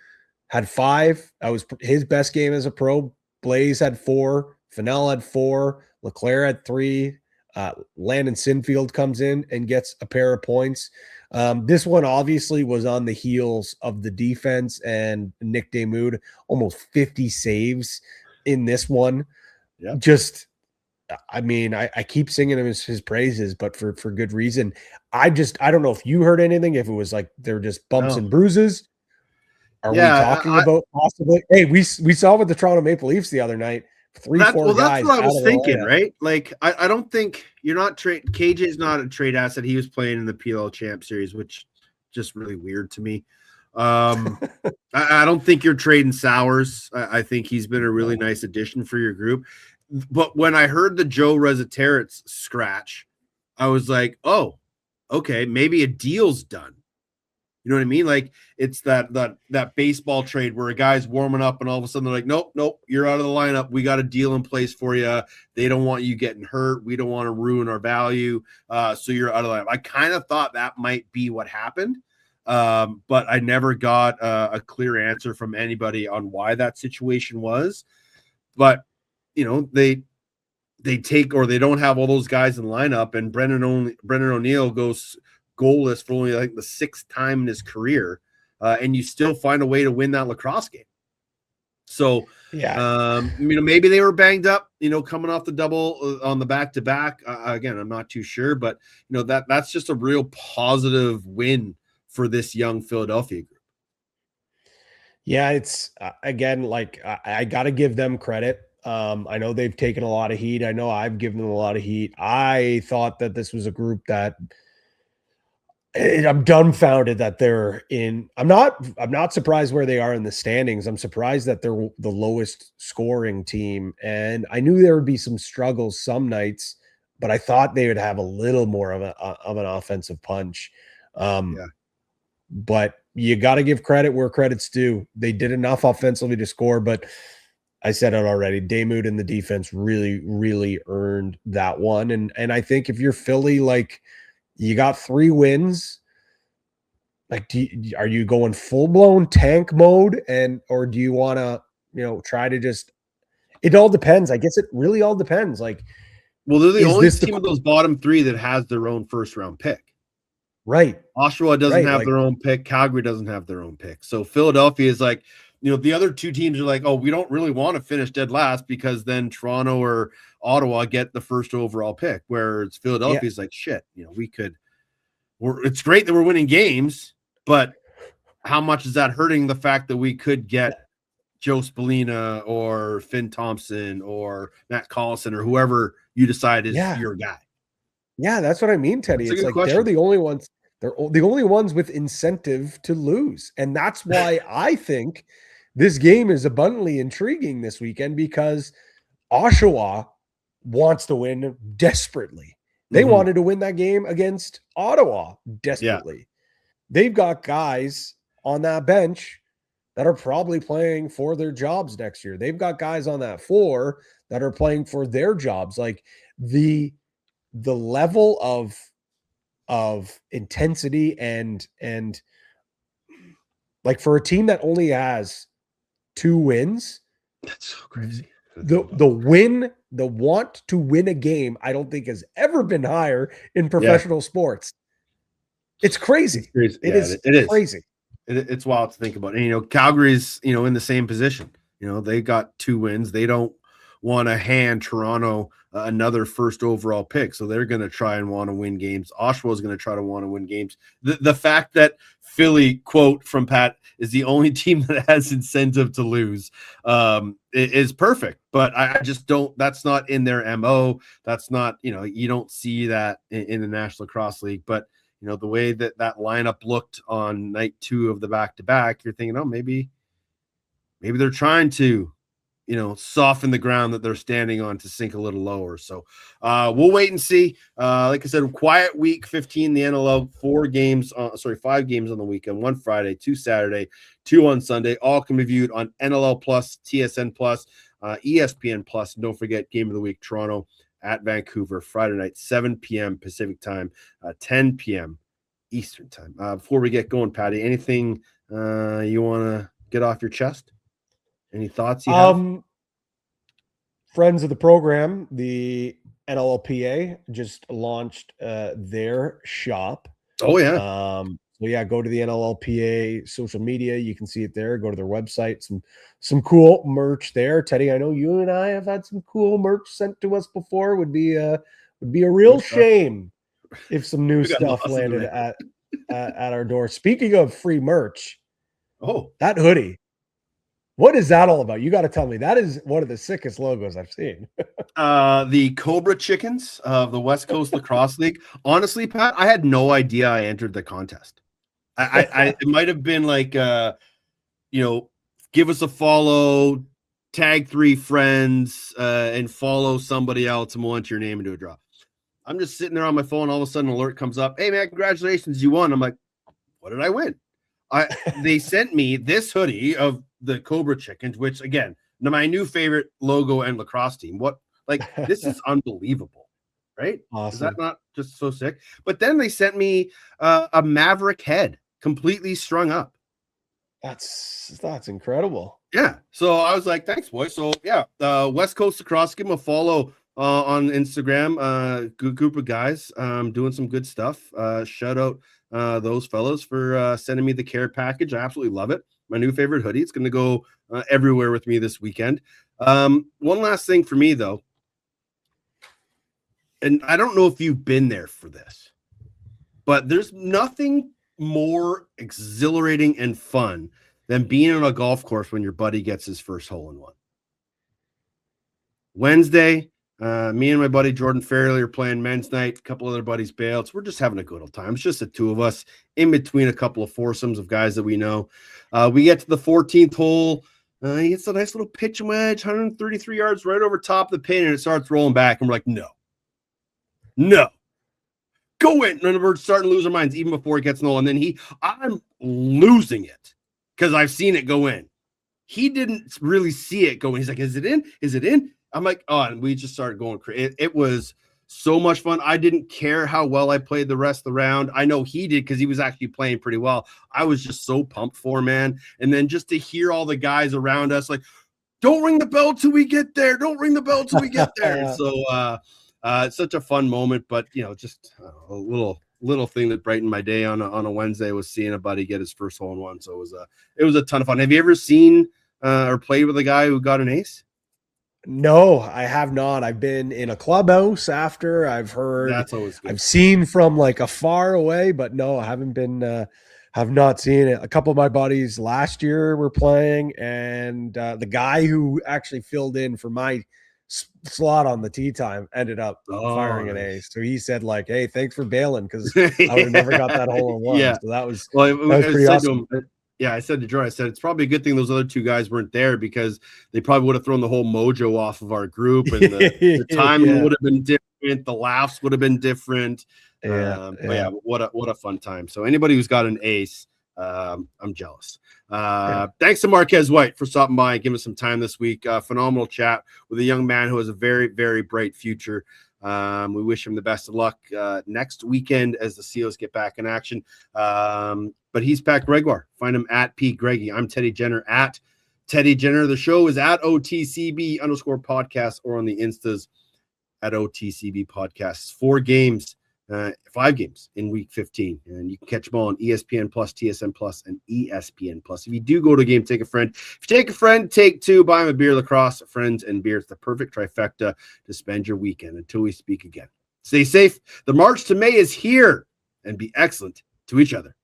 Speaker 2: had 5. That was his best game as a pro. Blaze had 4. Fennell had 4. LeClaire had 3. Landon Sinfield comes in and gets a pair of points. This one obviously was on the heels of the defense and Nick Demude, almost 50 saves in this one.
Speaker 1: Yeah.
Speaker 2: Just, I mean, I keep singing him his praises, but for good reason. I don't know if you heard anything, if it was like they're just bumps and bruises. Are we talking about possibly? Hey, we saw with the Toronto Maple Leafs the other night. 3-4 guys.
Speaker 1: That's what I was thinking, right? Like, I don't think you're not KJ's not a trade asset. He was playing in the PLL Champ Series, which just really weird to me. I don't think you're trading Sowers. I think he's been a really nice addition for your group. But when I heard the Joe Rezaterets scratch, I was like, oh, okay, maybe a deal's done. You know what I mean? Like, it's that baseball trade where a guy's warming up and all of a sudden they're like, nope, you're out of the lineup. We got a deal in place for you. They don't want you getting hurt. We don't want to ruin our value. So you're out of the lineup. I kind of thought that might be what happened. But I never got a clear answer from anybody on why that situation was. But, they take, or they don't have all those guys in the lineup, and Brendan O'Neill goes goalless for only like the 6th time in his career, and you still find a way to win that lacrosse game. So, maybe they were banged up, coming off the double on the back-to-back. Again, I'm not too sure, but that's just a real positive win for this young Philadelphia group.
Speaker 2: Yeah, it's again, like I got to give them credit. I know they've taken a lot of heat. I know I've given them a lot of heat. I thought that this was a group that I'm dumbfounded that they're in. I'm not surprised where they are in the standings. I'm surprised that they're the lowest scoring team. And I knew there would be some struggles some nights, but I thought they would have a little more of an offensive punch. But you got to give credit where credit's due. They did enough offensively to score, but I said it already. Demude and the defense really, really earned that one. And I think if you're Philly, like, you got 3 wins. Like, are you going full blown tank mode, or do you want to, try to just? It all depends. I guess it really all depends. Like,
Speaker 1: well, they're the only team of those bottom 3 that has their own first round pick.
Speaker 2: Right.
Speaker 1: Oshawa doesn't have their own pick. Calgary doesn't have their own pick. So Philadelphia is like, the other 2 teams are like, oh, we don't really want to finish dead last because then Toronto or Ottawa get the first overall pick. Whereas Philadelphia is like, shit, it's great that we're winning games, but how much is that hurting the fact that we could get Joe Spalina or Finn Thompson or Matt Collison or whoever you decide is your guy?
Speaker 2: Yeah, that's what I mean, Teddy. It's like question. They're the only ones. They're the only ones with incentive to lose. And that's why I think this game is abundantly intriguing this weekend, because Oshawa wants to win desperately. They wanted to win that game against Ottawa desperately. Yeah. They've got guys on that bench that are probably playing for their jobs next year. They've got guys on that floor that are playing for their jobs. Like, the level of intensity and like, for a team that only has 2 wins,
Speaker 1: that's so crazy.
Speaker 2: The want to win a game, I don't think has ever been higher in professional sports. It's crazy. It is crazy.
Speaker 1: It's wild to think about. And, Calgary's, in the same position. They got 2 wins. They don't want to hand Toronto another first overall pick. So they're going to try and want to win games. Oshawa is going to try to want to win games. The fact that Philly, quote from Pat, is the only team that has incentive to lose is perfect. But I just don't, that's not in their MO. That's not, you don't see that in the National Lacrosse League. But, the way that lineup looked on night 2 of the back-to-back, you're thinking, oh, maybe they're trying to, soften the ground that they're standing on to sink a little lower. So we'll wait and see. Like I said, quiet week 15, the NLL, 5 games on the weekend, 1 Friday, 2 Saturday, 2 on Sunday. All can be viewed on NLL Plus, TSN Plus, ESPN Plus. And don't forget, Game of the Week, Toronto at Vancouver, Friday night, 7 p.m. Pacific time, 10 p.m. Eastern time. Before we get going, Patty, anything you want to get off your chest? Any thoughts you have?
Speaker 2: Friends of the program, the NLLPA just launched their shop.
Speaker 1: Oh, yeah.
Speaker 2: So yeah, go to the NLLPA social media. You can see it there. Go to their website. Some cool merch there. Teddy, I know you and I have had some cool merch sent to us before. Would be a real shame if some new stuff landed at our door. Speaking of free merch, that hoodie. What is that all about? You got to tell me. That is one of the sickest logos I've seen.
Speaker 1: The Cobra Chickens of the West Coast Lacrosse League. Honestly, Pat, I had no idea I entered the contest. It might have been like, give us a follow, tag 3 friends, and follow somebody else, and we'll enter your name into a draw. I'm just sitting there on my phone. All of a sudden, an alert comes up. Hey, man, congratulations, you won. I'm like, what did I win? They sent me this hoodie of the Cobra Chickens, which, again, my new favorite logo and lacrosse team. This is unbelievable, right?
Speaker 2: Awesome.
Speaker 1: Is that not just so sick? But then they sent me a Maverick head, completely strung up.
Speaker 2: That's incredible.
Speaker 1: Yeah. So I was like, thanks, boy. So yeah, West Coast Lacrosse, give them a follow on Instagram. Good group of guys doing some good stuff. Shout out those fellows for sending me the care package. I absolutely love it. My new favorite hoodie. It's going to go everywhere with me this weekend. One last thing for me, though, and I don't know if you've been there for this, but there's nothing more exhilarating and fun than being on a golf course when your buddy gets his first hole-in-one. Wednesday, me and my buddy Jordan Fairley are playing men's night. A couple other buddies bailed. So we're just having a good old time. It's just the two of us in between a couple of foursomes of guys that we know. We get to the 14th hole. He gets a nice little pitch wedge, 133 yards right over top of the pin, and it starts rolling back. And we're like, no, go in. And we're starting to lose our minds even before it gets in the hole. And then I'm losing it because I've seen it go in. He didn't really see it go in. He's like, is it in? Is it in? I'm like, oh, and we just started going crazy. It was so much fun. I didn't care how well I played the rest of the round. I know he did because he was actually playing pretty well. I was just so pumped for him, man. And then just to hear all the guys around us like, don't ring the bell till we get there. Don't ring the bell till we get there. So it's such a fun moment, but just a little thing that brightened my day on a Wednesday was seeing a buddy get his first hole-in-one. So it was a ton of fun. Have you ever seen or played with a guy who got an ace?
Speaker 2: No, I have not. I've been in a clubhouse after. I've heard.
Speaker 1: That's always good.
Speaker 2: I've seen from like a far away, but no, I haven't been. Have not seen it. A couple of my buddies last year were playing, and the guy who actually filled in for my slot on the tee time ended up firing an ace. So he said, like, "Hey, thanks for bailing because I would have never got that hole in one."
Speaker 1: Yeah.
Speaker 2: So that was
Speaker 1: pretty awesome. Yeah, I said to Jordan, it's probably a good thing those other two guys weren't there because they probably would have thrown the whole mojo off of our group, and the timing would have been different. The laughs would have been different. But what a fun time. So anybody who's got an ace, I'm jealous. Thanks to Marquez White for stopping by and giving us some time this week. Phenomenal chat with a young man who has a very, very bright future. We wish him the best of luck next weekend as the Seals get back in action. But he's Pat Gregoire. Find him at P. Greggy. I'm Teddy Jenner at Teddy Jenner. The show is at OTCB_podcast or on the Instas at OTCB Podcasts. 4 games 5 games in week 15, and you can catch them all on ESPN Plus, TSN Plus, and ESPN Plus. If you do go to a game, take a friend. If you take a friend, take 2, buy them a beer. Lacrosse, friends, and beer. It's the perfect trifecta to spend your weekend. Until we speak again, stay safe. The March to May is here, and be excellent to each other.